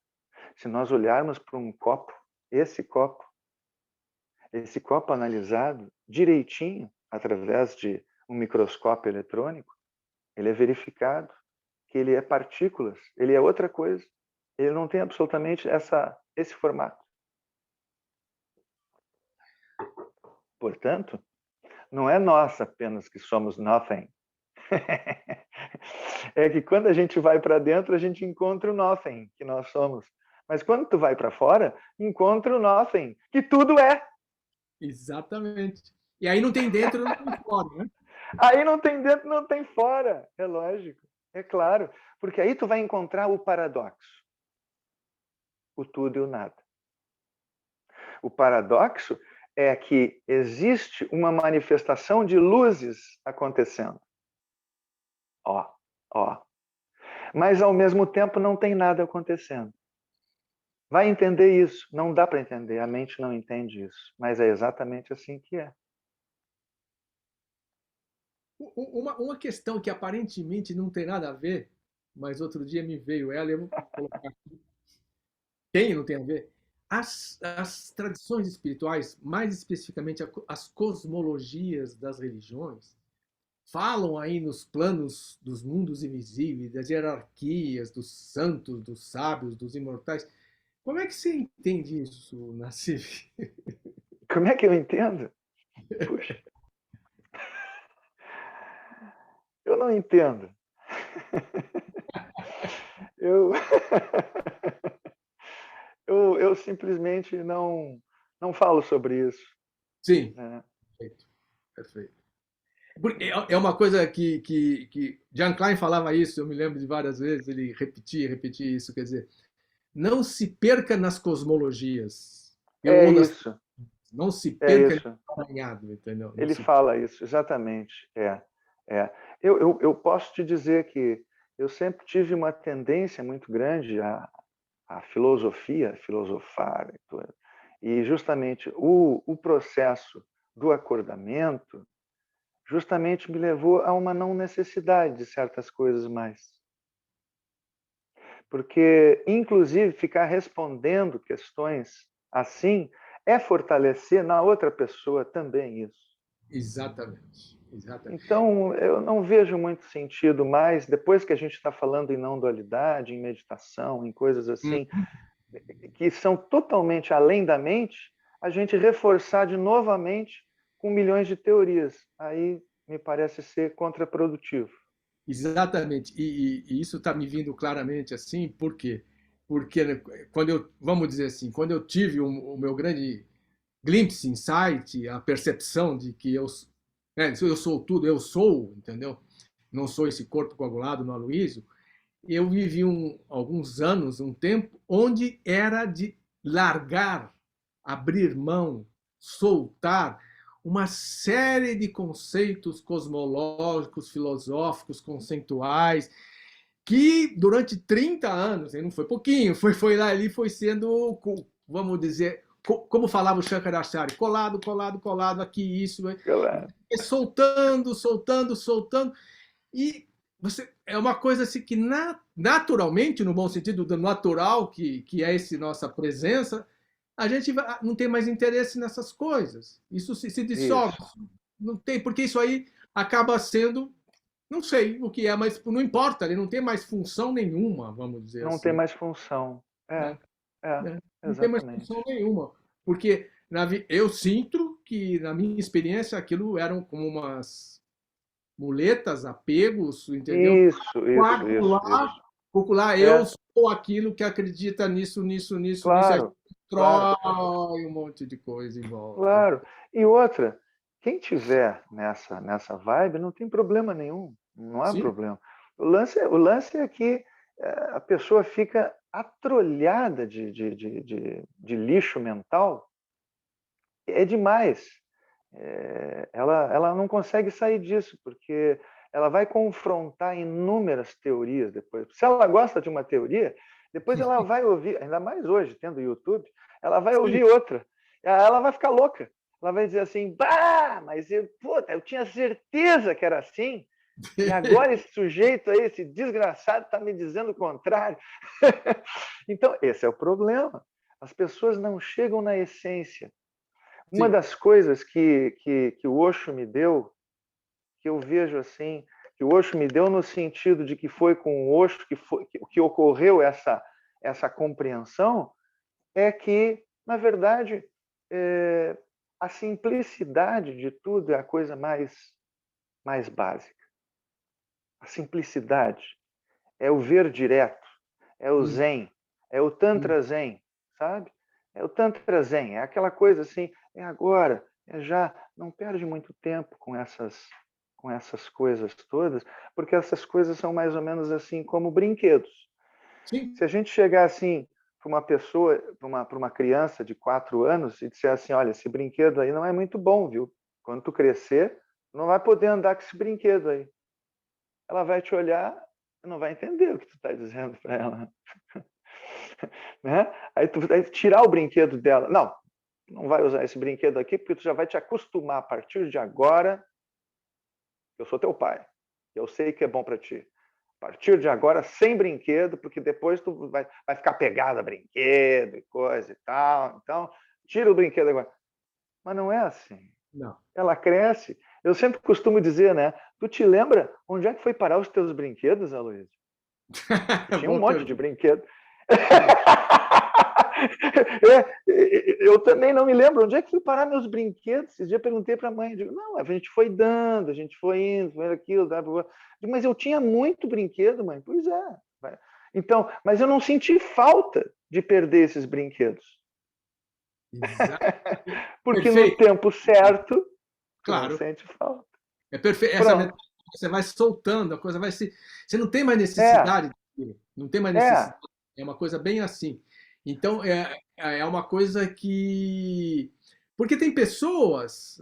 [SPEAKER 2] Se nós olharmos para um copo, esse copo, esse copo analisado direitinho, através de um microscópio eletrônico, ele é verificado que ele é partículas, ele é outra coisa. Ele não tem absolutamente esse formato. Portanto, não é nós apenas que somos nothing. É que quando a gente vai para dentro, a gente encontra o nothing que nós somos. Mas quando tu vai para fora, encontra o nothing, que tudo é.
[SPEAKER 1] Exatamente. E aí não tem dentro, não tem fora, né?
[SPEAKER 2] Aí não tem dentro, não tem fora. É lógico, é claro. Porque aí tu vai encontrar o paradoxo. O tudo e o nada. O paradoxo é que existe uma manifestação de luzes acontecendo. Ó. Mas, ao mesmo tempo, não tem nada acontecendo. Vai entender isso. Não dá para entender. A mente não entende isso. Mas é exatamente assim que é.
[SPEAKER 1] Uma questão que aparentemente não tem nada a ver, mas outro dia me veio ela, e eu vou colocar aqui. Tem, não tem a ver? As tradições espirituais, mais especificamente as cosmologias das religiões, falam aí nos planos dos mundos invisíveis, das hierarquias, dos santos, dos sábios, dos imortais. Como é que você entende isso, Nassif?
[SPEAKER 2] Como é que eu entendo? Puxa. Eu não entendo. Eu simplesmente não falo sobre isso.
[SPEAKER 1] Sim,
[SPEAKER 2] Né?
[SPEAKER 1] perfeito. Perfeito. É uma coisa que Jan Klein falava isso, eu me lembro de várias vezes, ele repetia isso, quer dizer, não se perca nas cosmologias,
[SPEAKER 2] É
[SPEAKER 1] ou
[SPEAKER 2] isso.
[SPEAKER 1] não se
[SPEAKER 2] É
[SPEAKER 1] perca
[SPEAKER 2] isso.
[SPEAKER 1] no emaranhado, entendeu?
[SPEAKER 2] Ele fala isso, exatamente. Eu posso te dizer que eu sempre tive uma tendência muito grande à filosofia, filosofar, e justamente o processo do acordamento justamente me levou a uma não necessidade de certas coisas mais. Porque, inclusive, ficar respondendo questões assim é fortalecer na outra pessoa também isso.
[SPEAKER 1] Exatamente. Exatamente.
[SPEAKER 2] Então, eu não vejo muito sentido mais, depois que a gente está falando em não dualidade, em meditação, em coisas assim, que são totalmente além da mente, a gente reforçar de novamente com milhões de teorias. Aí me parece ser contraprodutivo.
[SPEAKER 1] Exatamente. E isso está me vindo claramente assim, por quê? Porque quando vamos dizer assim, quando eu tive o meu grande glimpse, insight, a percepção de que eu sou tudo, eu sou, entendeu? Não sou esse corpo coagulado no Aloysio. Eu vivi alguns anos, um tempo, onde era de largar, abrir mão, soltar uma série de conceitos cosmológicos, filosóficos, conceituais, que durante 30 anos, e não foi pouquinho, foi lá ali, foi sendo, vamos dizer, como falava o Shankaracharya, colado, colado, colado, aqui isso, soltando, soltando, soltando, e é uma coisa assim que naturalmente, no bom sentido do natural, que é esse nossa presença, a gente não tem mais interesse nessas coisas. Isso se dissolve.
[SPEAKER 2] Isso.
[SPEAKER 1] Não tem, porque isso aí acaba sendo, não sei o que é, mas não importa, ele não tem mais função nenhuma, vamos dizer
[SPEAKER 2] Não tem
[SPEAKER 1] assim.
[SPEAKER 2] mais função.
[SPEAKER 1] Né? Né? Não tem mais
[SPEAKER 2] Exatamente.
[SPEAKER 1] função nenhuma. Porque eu sinto que, na minha experiência, aquilo eram como umas muletas, apegos, entendeu?
[SPEAKER 2] Isso.
[SPEAKER 1] Popular, eu
[SPEAKER 2] É,
[SPEAKER 1] sou aquilo que acredita nisso, nisso, nisso, nisso, aí
[SPEAKER 2] claro, claro,
[SPEAKER 1] destrói um monte de coisa em volta.
[SPEAKER 2] claro. E outra, quem tiver nessa vibe não tem problema nenhum, não há
[SPEAKER 1] Sim,
[SPEAKER 2] problema. O lance é que a pessoa fica atrolhada de lixo mental, é demais. Ela não consegue sair disso, porque ela vai confrontar inúmeras teorias depois. Se ela gosta de uma teoria, depois ela vai ouvir, ainda mais hoje, tendo YouTube, ela vai
[SPEAKER 1] sim.
[SPEAKER 2] ouvir outra. Ela vai ficar louca. Ela vai dizer assim, bah, mas eu tinha certeza que era assim, e agora esse sujeito aí, esse desgraçado, está me dizendo o contrário. Então, esse é o problema. As pessoas não chegam na essência. Uma das coisas que o Osho me deu, que eu vejo assim, que o Osho me deu no sentido de que foi com o Osho que ocorreu essa compreensão, é que, na verdade, a simplicidade de tudo é a coisa mais básica. A simplicidade é o ver direto, é o Zen, é o Tantra Zen, sabe? É o Tantra Zen, é aquela coisa assim, é agora, é já, não perde muito tempo com essas coisas todas, porque essas coisas são mais ou menos assim como brinquedos.
[SPEAKER 1] Sim.
[SPEAKER 2] Se a gente chegar assim para uma pessoa, para uma criança de 4 anos e disser assim, olha, esse brinquedo aí não é muito bom, viu? Quando tu crescer, não vai poder andar com esse brinquedo aí. Ela vai te olhar e não vai entender o que tu está dizendo para ela. Né? Aí tu vai tirar o brinquedo dela. Não vai usar esse brinquedo aqui, porque tu já vai te acostumar a partir de agora. Eu sou teu pai. Eu sei que é bom para ti. A partir de agora, sem brinquedo, porque depois tu vai ficar pegado a brinquedo e coisa e tal. Então, tira o brinquedo agora. Mas não é assim.
[SPEAKER 1] Não.
[SPEAKER 2] Ela cresce. Eu sempre costumo dizer, né? Tu te lembra onde é que foi parar os teus brinquedos, Aloysio? Tinha um monte de brinquedo. Eu também não me lembro onde é que fui parar meus brinquedos. Esse dia eu perguntei para a mãe, digo, não, a gente foi dando, a gente foi indo, foi aquilo, mas eu tinha muito brinquedo, mãe. Pois é. Então, mas eu não senti falta de perder esses brinquedos. Porque perfeito. No tempo certo,
[SPEAKER 1] claro.
[SPEAKER 2] Não sente falta.
[SPEAKER 1] É perfeito. Essa metade, você vai soltando, a coisa vai se. Você não tem mais necessidade daquilo. Não tem mais necessidade. É uma coisa bem assim. Então, é uma coisa que. Porque tem pessoas,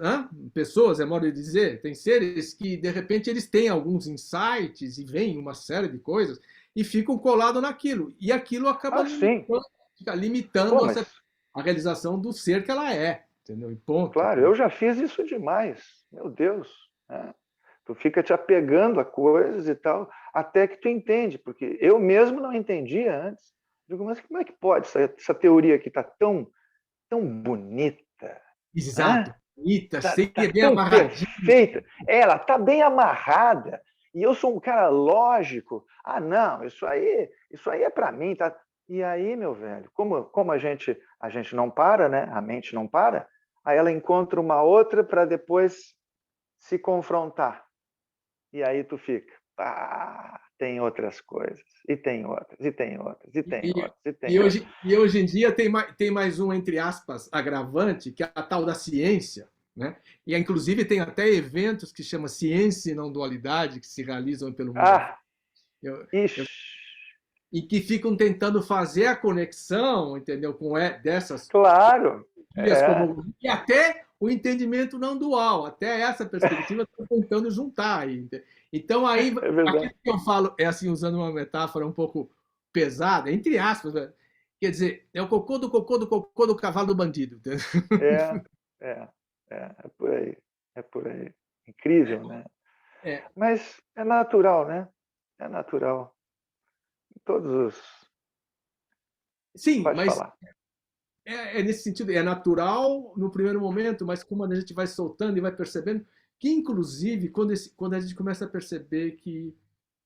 [SPEAKER 1] pessoas, é modo de dizer, tem seres que, de repente, eles têm alguns insights e veem uma série de coisas e ficam colados naquilo. E aquilo acaba limitando a realização do ser que ela é. Entendeu? E ponto.
[SPEAKER 2] Claro, eu já fiz isso demais. Meu Deus. Né? Tu fica te apegando a coisas e tal, até que tu entende, porque eu mesmo não entendia antes. Digo, mas como é que pode essa teoria aqui tá tão bonita?
[SPEAKER 1] Exato. Bonita,
[SPEAKER 2] tá
[SPEAKER 1] bem
[SPEAKER 2] tão
[SPEAKER 1] amarradinha.
[SPEAKER 2] Perfeita. Ela tá bem amarrada. E eu sou um cara lógico. Ah, não, isso aí é para mim, tá? E aí, meu velho, como a gente não para, né? A mente não para. Aí ela encontra uma outra para depois se confrontar. E aí tu fica, tem outras coisas, e tem outras, e tem outras, e tem outras, e tem outras.
[SPEAKER 1] E hoje em dia tem mais um, entre aspas, agravante, que é a tal da ciência, né? E inclusive tem até eventos que chama Ciência e Não Dualidade, que se realizam pelo mundo. E que ficam tentando fazer a conexão, entendeu? Com dessas.
[SPEAKER 2] Claro.
[SPEAKER 1] E até o entendimento não dual, até essa perspectiva estão tentando juntar aí. Então, aí, aquilo que eu falo, é assim, usando uma metáfora um pouco pesada, entre aspas, né? Quer dizer, é o cocô do cavalo do bandido.
[SPEAKER 2] É por aí. É por aí. Incrível, né? Mas é natural, né? É natural. Todos os.
[SPEAKER 1] Sim,
[SPEAKER 2] Pode
[SPEAKER 1] mas
[SPEAKER 2] falar.
[SPEAKER 1] Nesse sentido, é natural no primeiro momento, mas como a gente vai soltando e vai percebendo que, inclusive, quando a gente começa a perceber que,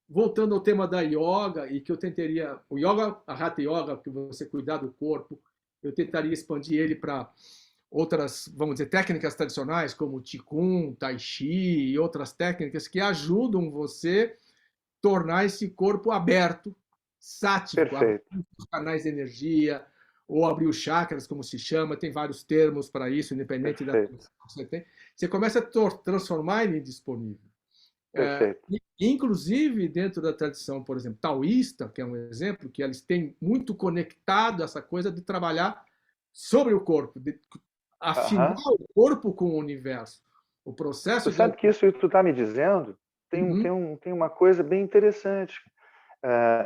[SPEAKER 1] voltando ao tema da yoga, e que eu tentaria, o yoga, a Hatha Yoga, que você cuidar do corpo, eu tentaria expandir ele para outras, vamos dizer, técnicas tradicionais, como Qigong, Tai Chi e outras técnicas que ajudam você tornar esse corpo aberto, sático, abrir os canais de energia, ou abrir os chakras, como se chama, tem vários termos para isso, independente da função que você tem. Você começa a transformar ele em disponível. Inclusive, dentro da tradição, por exemplo, taoísta, que é um exemplo, que eles têm muito conectado essa coisa de trabalhar sobre o corpo, de afinar o corpo com o universo. O processo.
[SPEAKER 2] Tu sabe que isso que tu está me dizendo tem uma coisa bem interessante.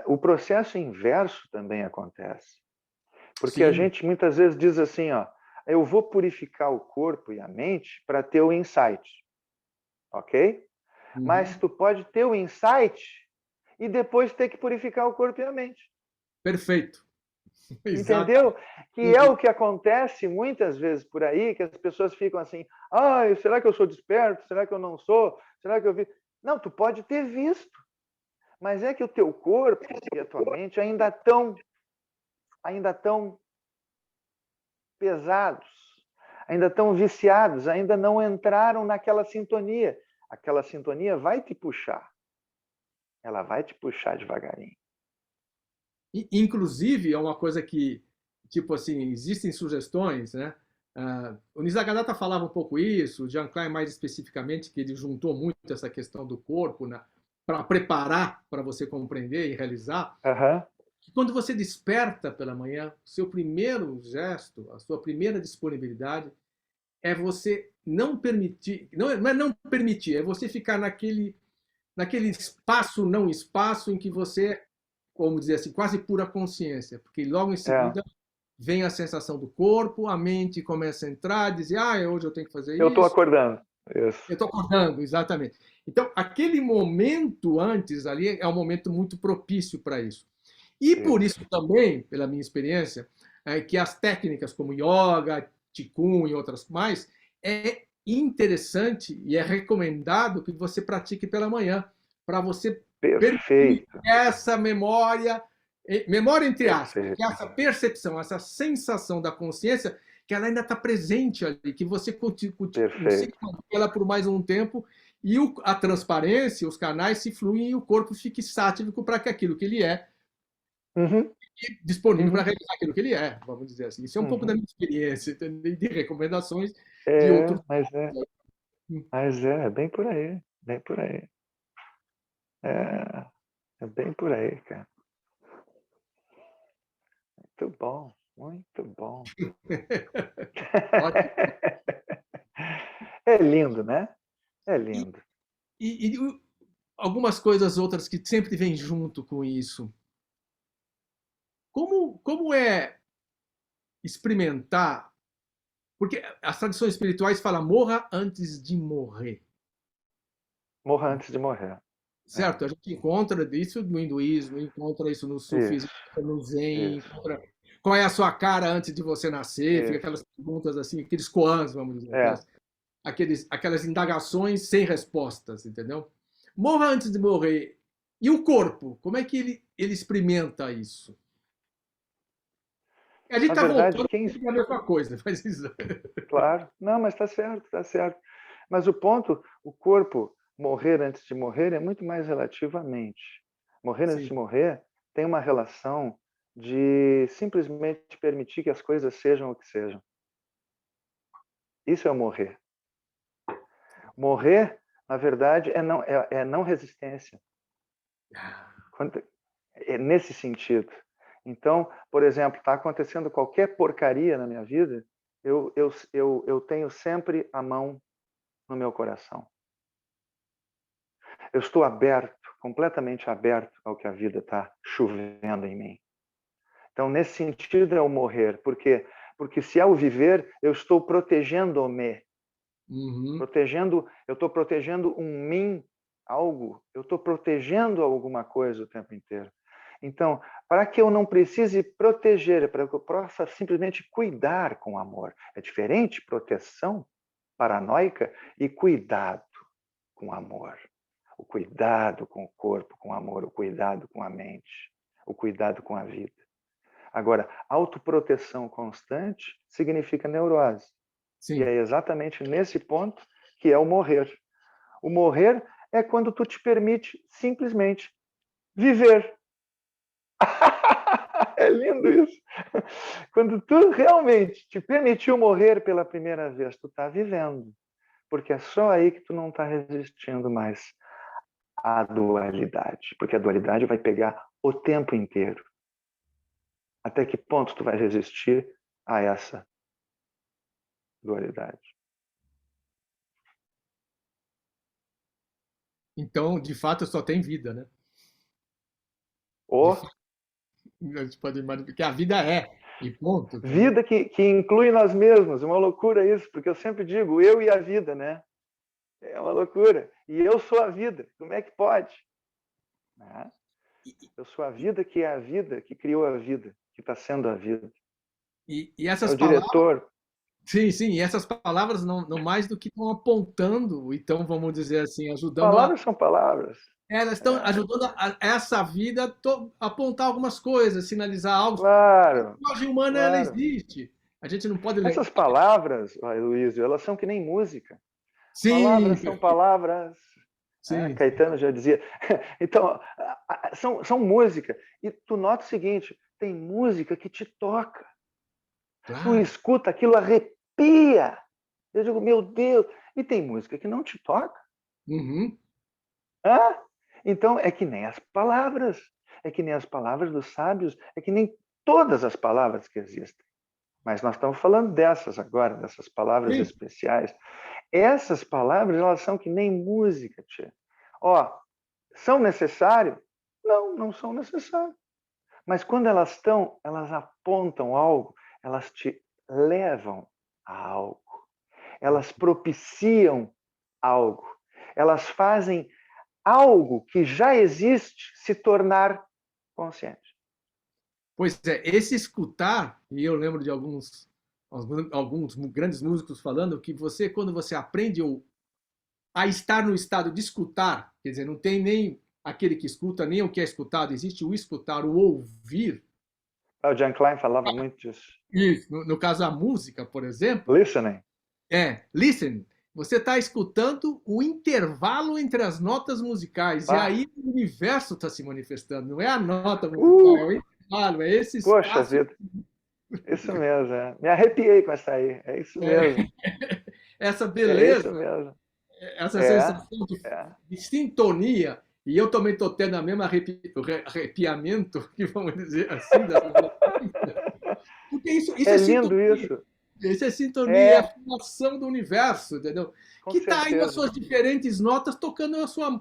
[SPEAKER 2] O processo inverso também acontece. Porque a gente muitas vezes diz assim, ó, eu vou purificar o corpo e a mente para ter o insight. Ok? Mas tu pode ter o insight e depois ter que purificar o corpo e a mente.
[SPEAKER 1] Perfeito.
[SPEAKER 2] Entendeu? Que é o que acontece muitas vezes por aí, que as pessoas ficam assim, será que eu sou desperto? Será que eu não sou? Será que eu vi? Não, tu pode ter visto, mas é que o teu corpo e a tua mente ainda tão pesados, ainda tão viciados, ainda não entraram naquela sintonia. Aquela sintonia vai te puxar. Ela vai te puxar devagarinho.
[SPEAKER 1] Inclusive, é uma coisa que, tipo assim, existem sugestões, né? O Nisargadatta falava um pouco isso, o Jean Klein mais especificamente, que ele juntou muito essa questão do corpo, né, para preparar para você compreender e realizar.
[SPEAKER 2] Uhum.
[SPEAKER 1] Que quando você desperta pela manhã, seu primeiro gesto, a sua primeira disponibilidade é você não permitir, não é não permitir, é você ficar naquele espaço não espaço em que você, como dizer assim, quase pura consciência, porque logo em seguida vem a sensação do corpo, a mente começa a entrar, dizer, hoje eu tenho que fazer isso.
[SPEAKER 2] Eu estou acordando.
[SPEAKER 1] Isso. Eu estou acordando, exatamente. Então, aquele momento antes ali é um momento muito propício para isso. E por isso também, pela minha experiência, que as técnicas como yoga, qigong e outras mais, é interessante e é recomendado que você pratique pela manhã, para você permitir essa memória entre aspas, que essa percepção, essa sensação da consciência, que ela ainda está presente ali, que você consiga ela por mais um tempo, e a transparência, os canais se fluem e o corpo fique sático para que aquilo que ele é disponível para realizar aquilo que ele é, vamos dizer assim. Isso é um pouco da minha experiência, de recomendações de outros.
[SPEAKER 2] Mas é bem por aí, bem por aí. É bem por aí, cara. Muito bom, muito bom. É lindo, né? É lindo.
[SPEAKER 1] E algumas coisas outras que sempre vêm junto com isso. Como é experimentar? Porque as tradições espirituais falam morra antes de morrer.
[SPEAKER 2] Morra antes de morrer.
[SPEAKER 1] Certo? A gente encontra isso no hinduísmo, encontra isso no sufismo, no zen, encontra qual é a sua cara antes de você nascer, fica aquelas perguntas assim, aqueles koans, vamos dizer, aquelas indagações sem respostas, entendeu? Morra antes de morrer. E o corpo, como é que ele experimenta isso? A gente está voltando a mesma coisa, faz isso.
[SPEAKER 2] Claro, não, mas está certo, está certo. Mas o ponto, o corpo morrer antes de morrer é muito mais relativamente. Morrer antes de morrer tem uma relação de simplesmente permitir que as coisas sejam o que sejam. Isso é o morrer. Morrer, na verdade, é não resistência. É nesse sentido. Então, por exemplo, está acontecendo qualquer porcaria na minha vida, eu tenho sempre a mão no meu coração. Eu estou aberto, completamente aberto ao que a vida está chovendo em mim. Então, nesse sentido é o morrer. Por quê? Porque se é o viver, eu estou protegendo-me. Eu estou protegendo um mim, algo. Eu estou protegendo alguma coisa o tempo inteiro. Então, para que eu não precise proteger, para que eu possa simplesmente cuidar com amor. É diferente proteção paranoica e cuidado com amor. O cuidado com o corpo, com amor, o cuidado com a mente, o cuidado com a vida. Agora, autoproteção constante significa neurose. Sim. E é exatamente nesse ponto que é o morrer. O morrer é quando tu te permite simplesmente viver. É lindo isso. Quando tu realmente te permitiu morrer pela primeira vez, tu está vivendo. Porque é só aí que tu não está resistindo mais à dualidade. Porque a dualidade vai pegar o tempo inteiro. Até que ponto tu vai resistir a essa dualidade?
[SPEAKER 1] Então, de fato, só tem vida, né? A gente pode imaginar que a vida é, e ponto.
[SPEAKER 2] Vida que inclui nós mesmos. É uma loucura isso, porque eu sempre digo eu e a vida, né? É uma loucura. E eu sou a vida. Como é que pode? Eu sou a vida que é a vida, que criou a vida, que está sendo a vida.
[SPEAKER 1] E
[SPEAKER 2] É
[SPEAKER 1] essas
[SPEAKER 2] o
[SPEAKER 1] palavras,
[SPEAKER 2] diretor.
[SPEAKER 1] sim, sim, e essas palavras não mais do que estão apontando, então vamos dizer assim, ajudando a,
[SPEAKER 2] Palavras são palavras.
[SPEAKER 1] elas estão ajudando essa vida a apontar algumas coisas, sinalizar algo. A
[SPEAKER 2] Claro,
[SPEAKER 1] linguagem humana ela
[SPEAKER 2] claro.
[SPEAKER 1] existe. A gente não pode lembrar.
[SPEAKER 2] Essas palavras, Luísio, elas são que nem música.
[SPEAKER 1] Sim,
[SPEAKER 2] Palavras são palavras.
[SPEAKER 1] sim,
[SPEAKER 2] Caetano já dizia. Então, são música. E tu nota o seguinte, tem música que te toca. Tu
[SPEAKER 1] claro.
[SPEAKER 2] escuta, aquilo arrepia. Eu digo, meu Deus. E tem música que não te toca.
[SPEAKER 1] Uhum.
[SPEAKER 2] Hã? Então, é que nem as palavras. É que nem as palavras dos sábios. É que nem todas as palavras que existem. Mas nós estamos falando dessas agora, dessas palavras
[SPEAKER 1] Sim.
[SPEAKER 2] especiais. Essas palavras, elas são que nem música, tia. Ó, são necessárias? Não, não são necessárias. Mas quando elas estão, elas apontam algo, elas te levam a algo. Elas propiciam algo. Elas fazem algo que já existe se tornar consciente.
[SPEAKER 1] Pois é, esse escutar, e eu lembro de alguns grandes músicos falando que você, quando você aprende a estar no estado de escutar, quer dizer, não tem nem aquele que escuta, nem o que é escutado, existe o escutar, o ouvir.
[SPEAKER 2] O Jan Klein falava muito disso.
[SPEAKER 1] Isso, no caso a música, por exemplo,
[SPEAKER 2] Listening.
[SPEAKER 1] listen. Você está escutando o intervalo entre as notas musicais, e
[SPEAKER 2] Ah,
[SPEAKER 1] aí o universo está se manifestando, não é a nota musical, é o intervalo, é esse
[SPEAKER 2] poxa
[SPEAKER 1] espaço.
[SPEAKER 2] vida. Isso mesmo, é. Me arrepiei com essa aí. É isso mesmo.
[SPEAKER 1] Essa
[SPEAKER 2] É isso
[SPEAKER 1] beleza,
[SPEAKER 2] mesmo.
[SPEAKER 1] essa
[SPEAKER 2] É,
[SPEAKER 1] sensação
[SPEAKER 2] é.
[SPEAKER 1] de sintonia, e eu também estou tendo a mesma arrepiamento, que vamos dizer assim, porque isso
[SPEAKER 2] É
[SPEAKER 1] é
[SPEAKER 2] lindo
[SPEAKER 1] sintonia.
[SPEAKER 2] isso.
[SPEAKER 1] Isso é sintonia, é a
[SPEAKER 2] É,
[SPEAKER 1] formação do universo, entendeu?
[SPEAKER 2] com
[SPEAKER 1] Que está aí nas
[SPEAKER 2] certeza.
[SPEAKER 1] suas diferentes notas, tocando a sua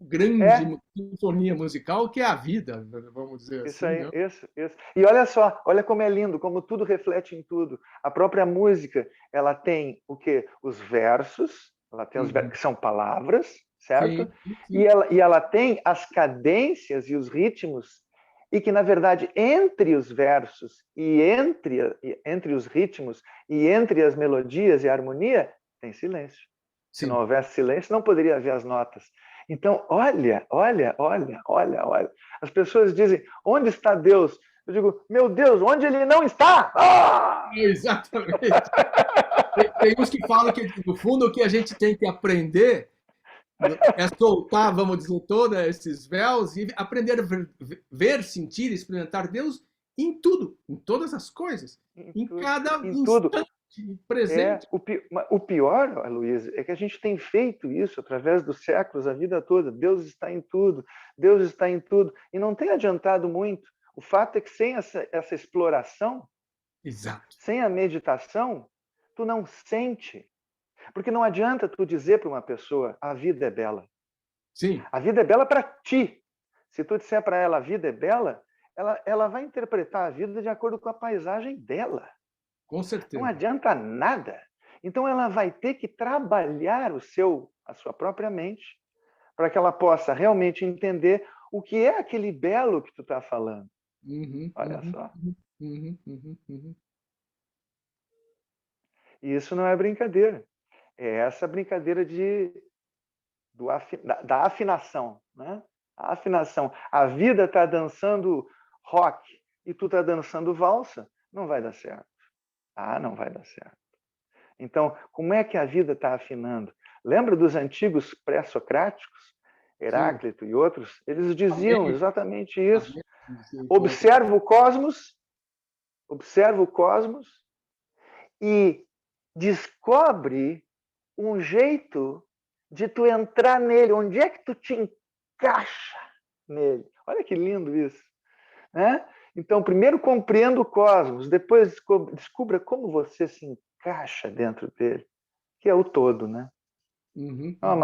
[SPEAKER 1] grande
[SPEAKER 2] É,
[SPEAKER 1] sinfonia musical, que é a vida, vamos dizer
[SPEAKER 2] isso
[SPEAKER 1] assim,
[SPEAKER 2] aí,
[SPEAKER 1] né?
[SPEAKER 2] isso, isso. E olha só, olha como é lindo, como tudo reflete em tudo. A própria música, ela tem o quê? Os versos, ela tem os versos,
[SPEAKER 1] Uhum.
[SPEAKER 2] que são palavras, certo?
[SPEAKER 1] Sim,
[SPEAKER 2] E
[SPEAKER 1] sim,
[SPEAKER 2] ela tem as cadências e os ritmos, e que, na verdade, entre os versos e entre os ritmos e entre as melodias e a harmonia, tem silêncio. Se não
[SPEAKER 1] sim.
[SPEAKER 2] houvesse silêncio, não poderia haver as notas. Então, olha, olha, olha, olha, olha. As pessoas dizem, onde está Deus? Eu digo, meu Deus, onde ele não está? Ah!
[SPEAKER 1] Exatamente. Tem uns que falam que, no fundo, o que a gente tem que aprender é soltar, vamos dizer, todos esses véus e aprender a ver, sentir, experimentar Deus em tudo, em todas as coisas,
[SPEAKER 2] Em
[SPEAKER 1] em
[SPEAKER 2] tudo,
[SPEAKER 1] cada
[SPEAKER 2] em tudo.
[SPEAKER 1] instante presente.
[SPEAKER 2] O pior, Luiz, é que a gente tem feito isso através dos séculos, a vida toda. Deus está em tudo, Deus está em tudo. E não tem adiantado muito. O fato é que sem essa exploração,
[SPEAKER 1] Exato.
[SPEAKER 2] sem a meditação, tu não sente. Porque não adianta tu dizer para uma pessoa, a vida é bela.
[SPEAKER 1] Sim,
[SPEAKER 2] A vida é bela para ti. Se tu disser para ela, a vida é bela, ela vai interpretar a vida de acordo com a paisagem dela.
[SPEAKER 1] com
[SPEAKER 2] Não
[SPEAKER 1] certeza.
[SPEAKER 2] adianta nada. Então ela vai ter que trabalhar a sua própria mente para que ela possa realmente entender o que é aquele belo que tu está falando.
[SPEAKER 1] Uhum,
[SPEAKER 2] Olha
[SPEAKER 1] uhum,
[SPEAKER 2] só.
[SPEAKER 1] uhum, uhum, uhum.
[SPEAKER 2] E isso não é brincadeira. É essa brincadeira da afinação, né? A afinação. A vida está dançando rock e tu está dançando valsa, não vai dar certo. Ah, não vai dar certo. Então, como é que a vida está afinando? Lembra dos antigos pré-socráticos,
[SPEAKER 1] Sim,
[SPEAKER 2] Heráclito e outros? Eles diziam
[SPEAKER 1] amém,
[SPEAKER 2] exatamente isso.
[SPEAKER 1] amém. Sim,
[SPEAKER 2] Observa o cosmos e descobre um jeito de tu entrar nele. Onde é que tu te encaixa nele? Olha que lindo isso, né? Então, primeiro compreenda o cosmos, depois descubra como você se encaixa dentro dele, que é o todo, né?
[SPEAKER 1] Uhum,
[SPEAKER 2] É uma
[SPEAKER 1] uhum.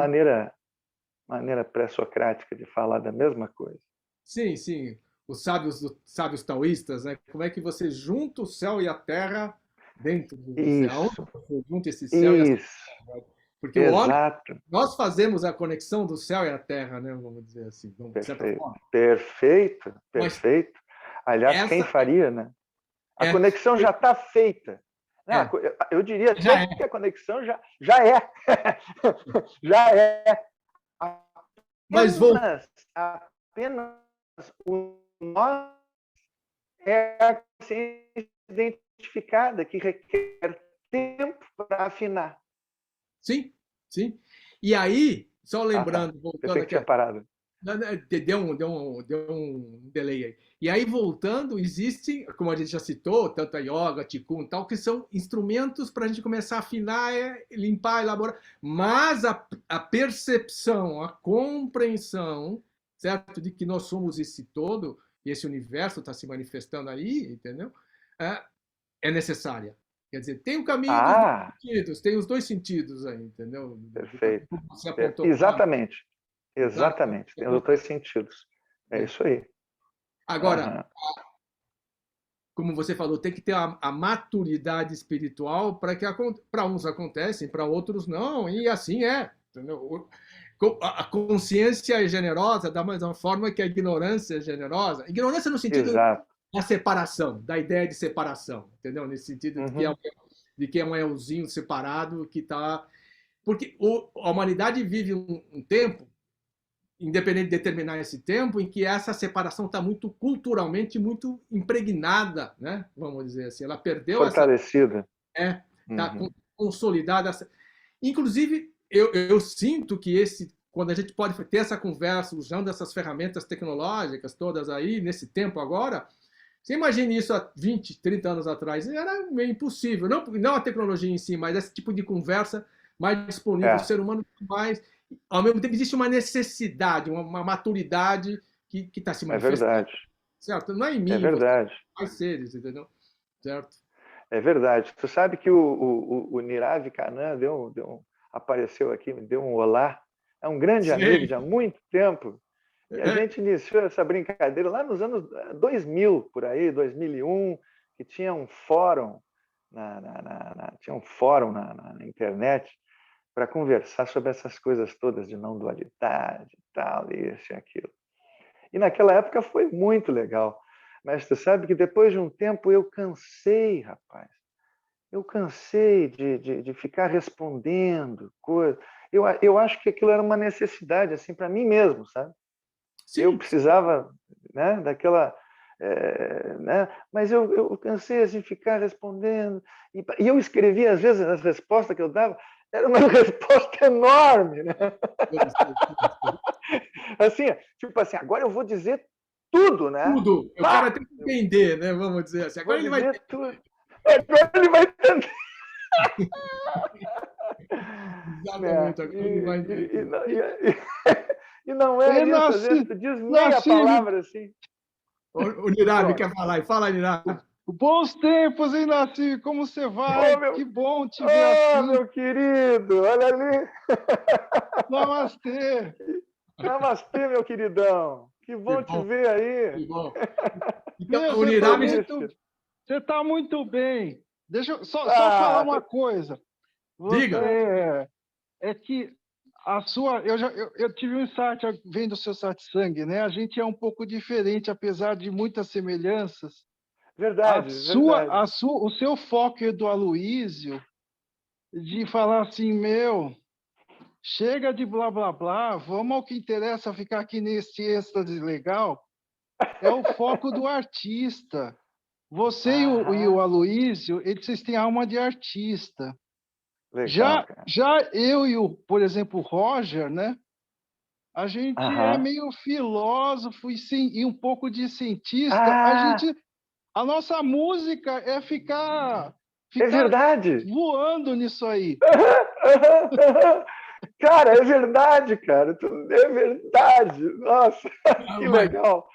[SPEAKER 2] maneira pré-socrática de falar da mesma coisa.
[SPEAKER 1] Sim, sim. Os sábios taoístas, né? Como é que você junta o céu e a terra dentro de você? Aonde
[SPEAKER 2] Isso,
[SPEAKER 1] você junta esse céu e essa
[SPEAKER 2] isso,
[SPEAKER 1] terra? Porque o homem,
[SPEAKER 2] exato,
[SPEAKER 1] nós fazemos a conexão do céu e a terra, né? Vamos dizer assim, de certa
[SPEAKER 2] perfeito,
[SPEAKER 1] forma.
[SPEAKER 2] perfeito,
[SPEAKER 1] Mas
[SPEAKER 2] perfeito. Aliás, quem faria, né? A conexão já está feita. Eu diria até que a conexão já é. Já é.
[SPEAKER 1] Mas
[SPEAKER 2] apenas o nós é a consciência identificada que requer tempo para afinar.
[SPEAKER 1] Sim, sim. E aí, só lembrando, voltando aqui.
[SPEAKER 2] Tinha parado.
[SPEAKER 1] Deu um delay aí. E aí, voltando, existe, como a gente já citou, tanto a yoga, qigong e tal, que são instrumentos para a gente começar a afinar, limpar, elaborar. Mas a percepção, a compreensão, certo, de que nós somos esse todo, e esse universo está se manifestando aí, entendeu? É necessária. Quer dizer, tem o caminho dos dois sentidos, tem os dois sentidos aí, entendeu?
[SPEAKER 2] Perfeito.
[SPEAKER 1] Você apontou.
[SPEAKER 2] Exatamente. Exatamente. Tem os dois sentidos. É isso aí.
[SPEAKER 1] Agora, como você falou, tem que ter a maturidade espiritual para uns acontecem, para outros não, e assim é. Entendeu? A consciência é generosa da mesma forma que a ignorância é generosa. Ignorância no sentido da separação, da ideia de separação, entendeu? Nesse sentido de que é um elzinho separado que está... Porque a humanidade vive um tempo, independente de determinar esse tempo, em que essa separação está muito culturalmente muito impregnada, né? Vamos dizer assim, ela perdeu
[SPEAKER 2] fortalecida.
[SPEAKER 1] Está consolidada. Inclusive, eu sinto que quando a gente pode ter essa conversa usando essas ferramentas tecnológicas todas aí, nesse tempo agora, você imagina isso há 20, 30 anos atrás, era meio impossível. Não a tecnologia em si, mas esse tipo de conversa mais disponível, o ser humano mais... Ao mesmo tempo, existe uma necessidade, uma maturidade que está se manifestando.
[SPEAKER 2] É verdade.
[SPEAKER 1] Certo? Não é em mim,
[SPEAKER 2] é verdade.
[SPEAKER 1] Mais seres, entendeu? Certo?
[SPEAKER 2] É verdade. Tu sabe que o Nirav Kannan apareceu aqui, me deu um olá. É um grande amigo de há muito tempo. E a gente iniciou essa brincadeira lá nos anos 2000, por aí, 2001, que tinha um fórum tinha um fórum na internet para conversar sobre essas coisas todas de não dualidade e tal, isso e aquilo. E naquela época foi muito legal. Mas tu sabe que depois de um tempo eu cansei, rapaz. Eu cansei de ficar respondendo coisas. Eu acho que aquilo era uma necessidade assim para mim mesmo, sabe? Sim. Eu precisava, né, daquela... né? Mas eu cansei assim, de ficar respondendo. E eu escrevia, às vezes, as respostas que eu dava, era uma resposta enorme, né? Assim, tipo assim, agora eu vou dizer tudo, né?
[SPEAKER 1] Tudo. O cara tem que entender, né? Vamos dizer assim. Agora ele vai
[SPEAKER 2] dizer tudo. Agora ele vai entender.
[SPEAKER 1] Exatamente. Agora ele vai entender.
[SPEAKER 2] E não é isso, às vezes tu diz meia palavra assim.
[SPEAKER 1] O Nirav quer falar. Fala, Nirav.
[SPEAKER 3] Bons tempos, hein, Nassim? Como você vai? Que bom te ver assim.
[SPEAKER 2] Meu querido, olha ali.
[SPEAKER 3] Namastê.
[SPEAKER 2] Namastê, meu queridão. Que bom te ver aí.
[SPEAKER 1] Que bom.
[SPEAKER 3] Então, o Nirav... Você está muito bem. Deixa eu só falar uma coisa.
[SPEAKER 1] Diga.
[SPEAKER 3] É que a sua... Eu tive um insight vendo o seu satsang, né? A gente é um pouco diferente, apesar de muitas semelhanças.
[SPEAKER 2] Verdade,
[SPEAKER 3] o seu foco do Aloísio, de falar assim, chega de blá, blá, blá, vamos ao que interessa, ficar aqui nesse êxtase legal, é o foco do artista. Você e o Aloísio, vocês têm alma de artista.
[SPEAKER 2] Legal,
[SPEAKER 3] já eu e, por exemplo, o Roger, né? A gente é meio filósofo e um pouco de cientista. A nossa música é ficar
[SPEAKER 2] é verdade.
[SPEAKER 3] Voando nisso aí.
[SPEAKER 2] Cara, é verdade, cara. É verdade. Nossa, que legal.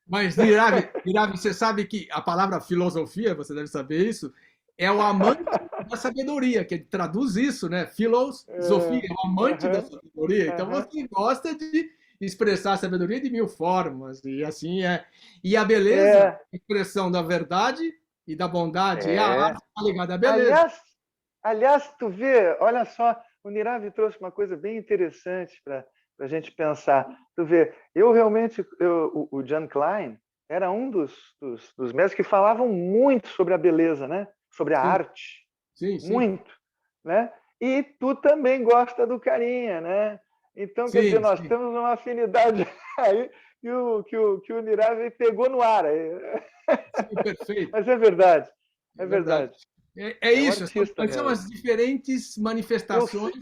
[SPEAKER 1] Mas, Nirav, você sabe que a palavra filosofia, você deve saber isso, é o amante da sabedoria, que traduz isso, né? Filosofia, é o amante da sabedoria. Então, você gosta de expressar a sabedoria de mil formas, e assim é. E a beleza, a expressão da verdade e da bondade, e a arte está ligada à beleza.
[SPEAKER 2] Aliás, tu vê, olha só, o Nirav trouxe uma coisa bem interessante para a gente pensar. Tu vê, eu realmente, o John Klein, era um dos mestres que falavam muito sobre a beleza, né? Sobre a arte.
[SPEAKER 1] Sim, sim.
[SPEAKER 2] Muito. Né? E tu também gosta do Carinha, né? Então, quer dizer, nós temos uma afinidade aí que o Nirav pegou no ar.
[SPEAKER 1] Sim, perfeito.
[SPEAKER 2] Mas é verdade.
[SPEAKER 1] É verdade. É isso, são as diferentes manifestações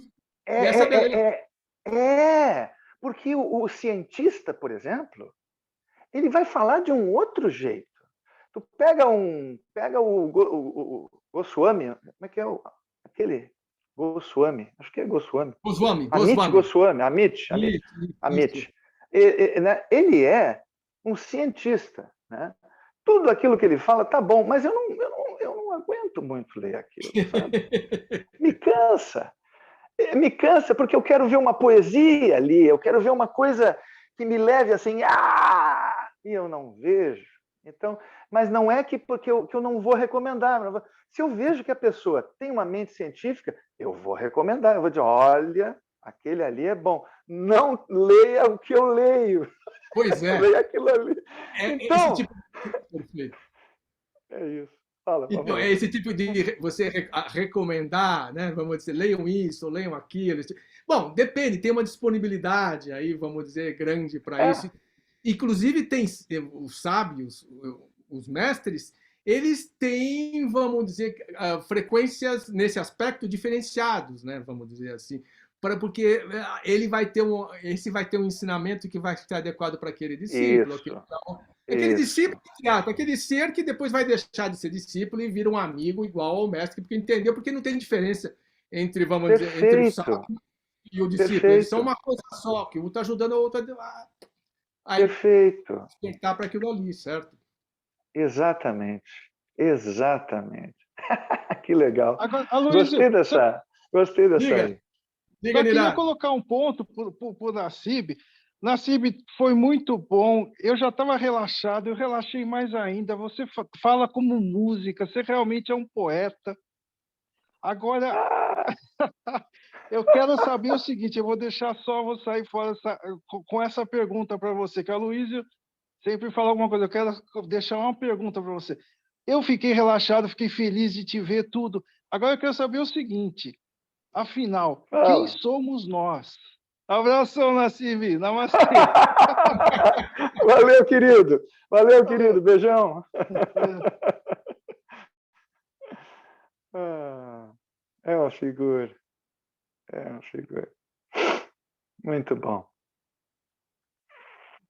[SPEAKER 1] dessa beleza.
[SPEAKER 2] Porque o cientista, por exemplo, ele vai falar de um outro jeito. Tu pega o Goswami, como é que é aquele Goswami? Acho que é Goswami. Amit Goswami, Amit. Ele é um cientista, né? Tudo aquilo que ele fala tá bom, mas eu não aguento muito ler aquilo, sabe? Me cansa porque eu quero ver uma poesia ali, eu quero ver uma coisa que me leve assim, e eu não vejo. Então, mas não é porque eu não vou recomendar. Se eu vejo que a pessoa tem uma mente científica, eu vou recomendar. Eu vou dizer, olha, aquele ali é bom. Não leia o que eu leio.
[SPEAKER 1] Pois é.
[SPEAKER 2] Leia aquilo ali.
[SPEAKER 1] Então, esse tipo de... Perfeito.
[SPEAKER 2] É isso. Fala,
[SPEAKER 1] então, é esse tipo de você recomendar, né? Vamos dizer, leiam isso, leiam aquilo. Bom, depende, tem uma disponibilidade aí, vamos dizer, grande para isso. Inclusive, tem os sábios, os mestres, eles têm, vamos dizer, frequências nesse aspecto diferenciados, né? Vamos dizer assim, porque ele vai ter esse vai ter um ensinamento que vai estar adequado para aquele discípulo. Aquele discípulo, aquele ser que depois vai deixar de ser discípulo e vira um amigo igual ao mestre, porque entendeu, porque não tem diferença entre, vamos dizer, entre o sábio e o discípulo. Eles são uma coisa só, que um está ajudando a outra a despertar para aquilo ali, certo?
[SPEAKER 2] Exatamente. Que legal.
[SPEAKER 3] Agora, Aloysio,
[SPEAKER 2] gostei dessa aí.
[SPEAKER 3] Só queria colocar um ponto para o Nassib. Nassib, foi muito bom. Eu já estava relaxado, eu relaxei mais ainda. Você fala como música, você realmente é um poeta. Agora, eu quero saber o seguinte, eu vou sair fora com essa pergunta para você, que a Aloysio sempre fala alguma coisa. Eu quero deixar uma pergunta para você. Eu fiquei relaxado, fiquei feliz de te ver tudo. Agora eu quero saber o seguinte, afinal, quem somos nós? Abração, Nassib. Namastê.
[SPEAKER 2] Valeu, querido. Valeu, querido. Beijão. É uma figura. Muito bom.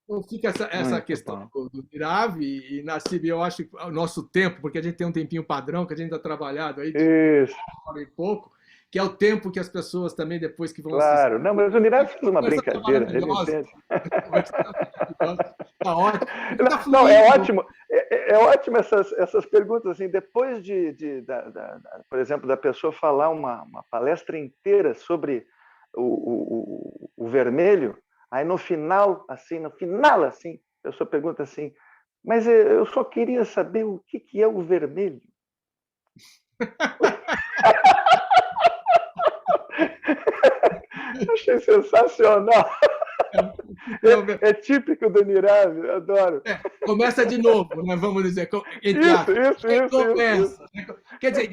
[SPEAKER 1] Então fica essa questão do Nirav e Nassib, eu acho que o nosso tempo, porque a gente tem um tempinho padrão, que a gente está trabalhado aí de uma hora e pouco, que é o tempo que as pessoas também, depois que vão assistir...
[SPEAKER 2] Claro, não, mas o Nirav fez uma brincadeira, ele entende.
[SPEAKER 1] Tá ótimo.
[SPEAKER 2] Não, é ótimo. É ótimo essas perguntas, assim, depois por exemplo, da pessoa falar uma palestra inteira sobre o vermelho, aí no final, a pessoa pergunta assim, mas eu só queria saber o que é o vermelho. Achei sensacional. É típico do Nirav, eu adoro.
[SPEAKER 1] Começa de novo, né? Vamos dizer.
[SPEAKER 2] Isso.
[SPEAKER 1] Quer dizer,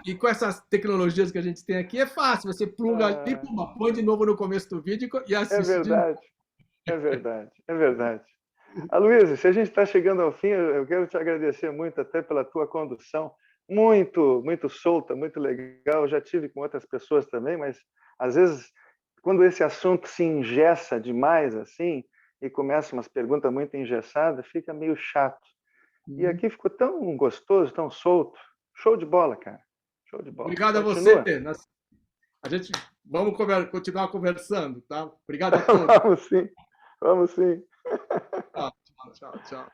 [SPEAKER 1] e com essas tecnologias que a gente tem aqui, é fácil. Você pluga ali, põe de novo no começo do vídeo e assiste.
[SPEAKER 2] É verdade. Aloysio, se a gente está chegando ao fim, eu quero te agradecer muito até pela tua condução. Muito, muito solta, muito legal. Eu já tive com outras pessoas também, mas às vezes, quando esse assunto se engessa demais assim, e começa umas perguntas muito engessadas, fica meio chato. E aqui ficou tão gostoso, tão solto. Show de bola, cara. Show de bola.
[SPEAKER 1] Obrigado a você. A gente vamos continuar conversando, tá? Obrigado a todos.
[SPEAKER 2] Vamos sim.
[SPEAKER 1] Tchau.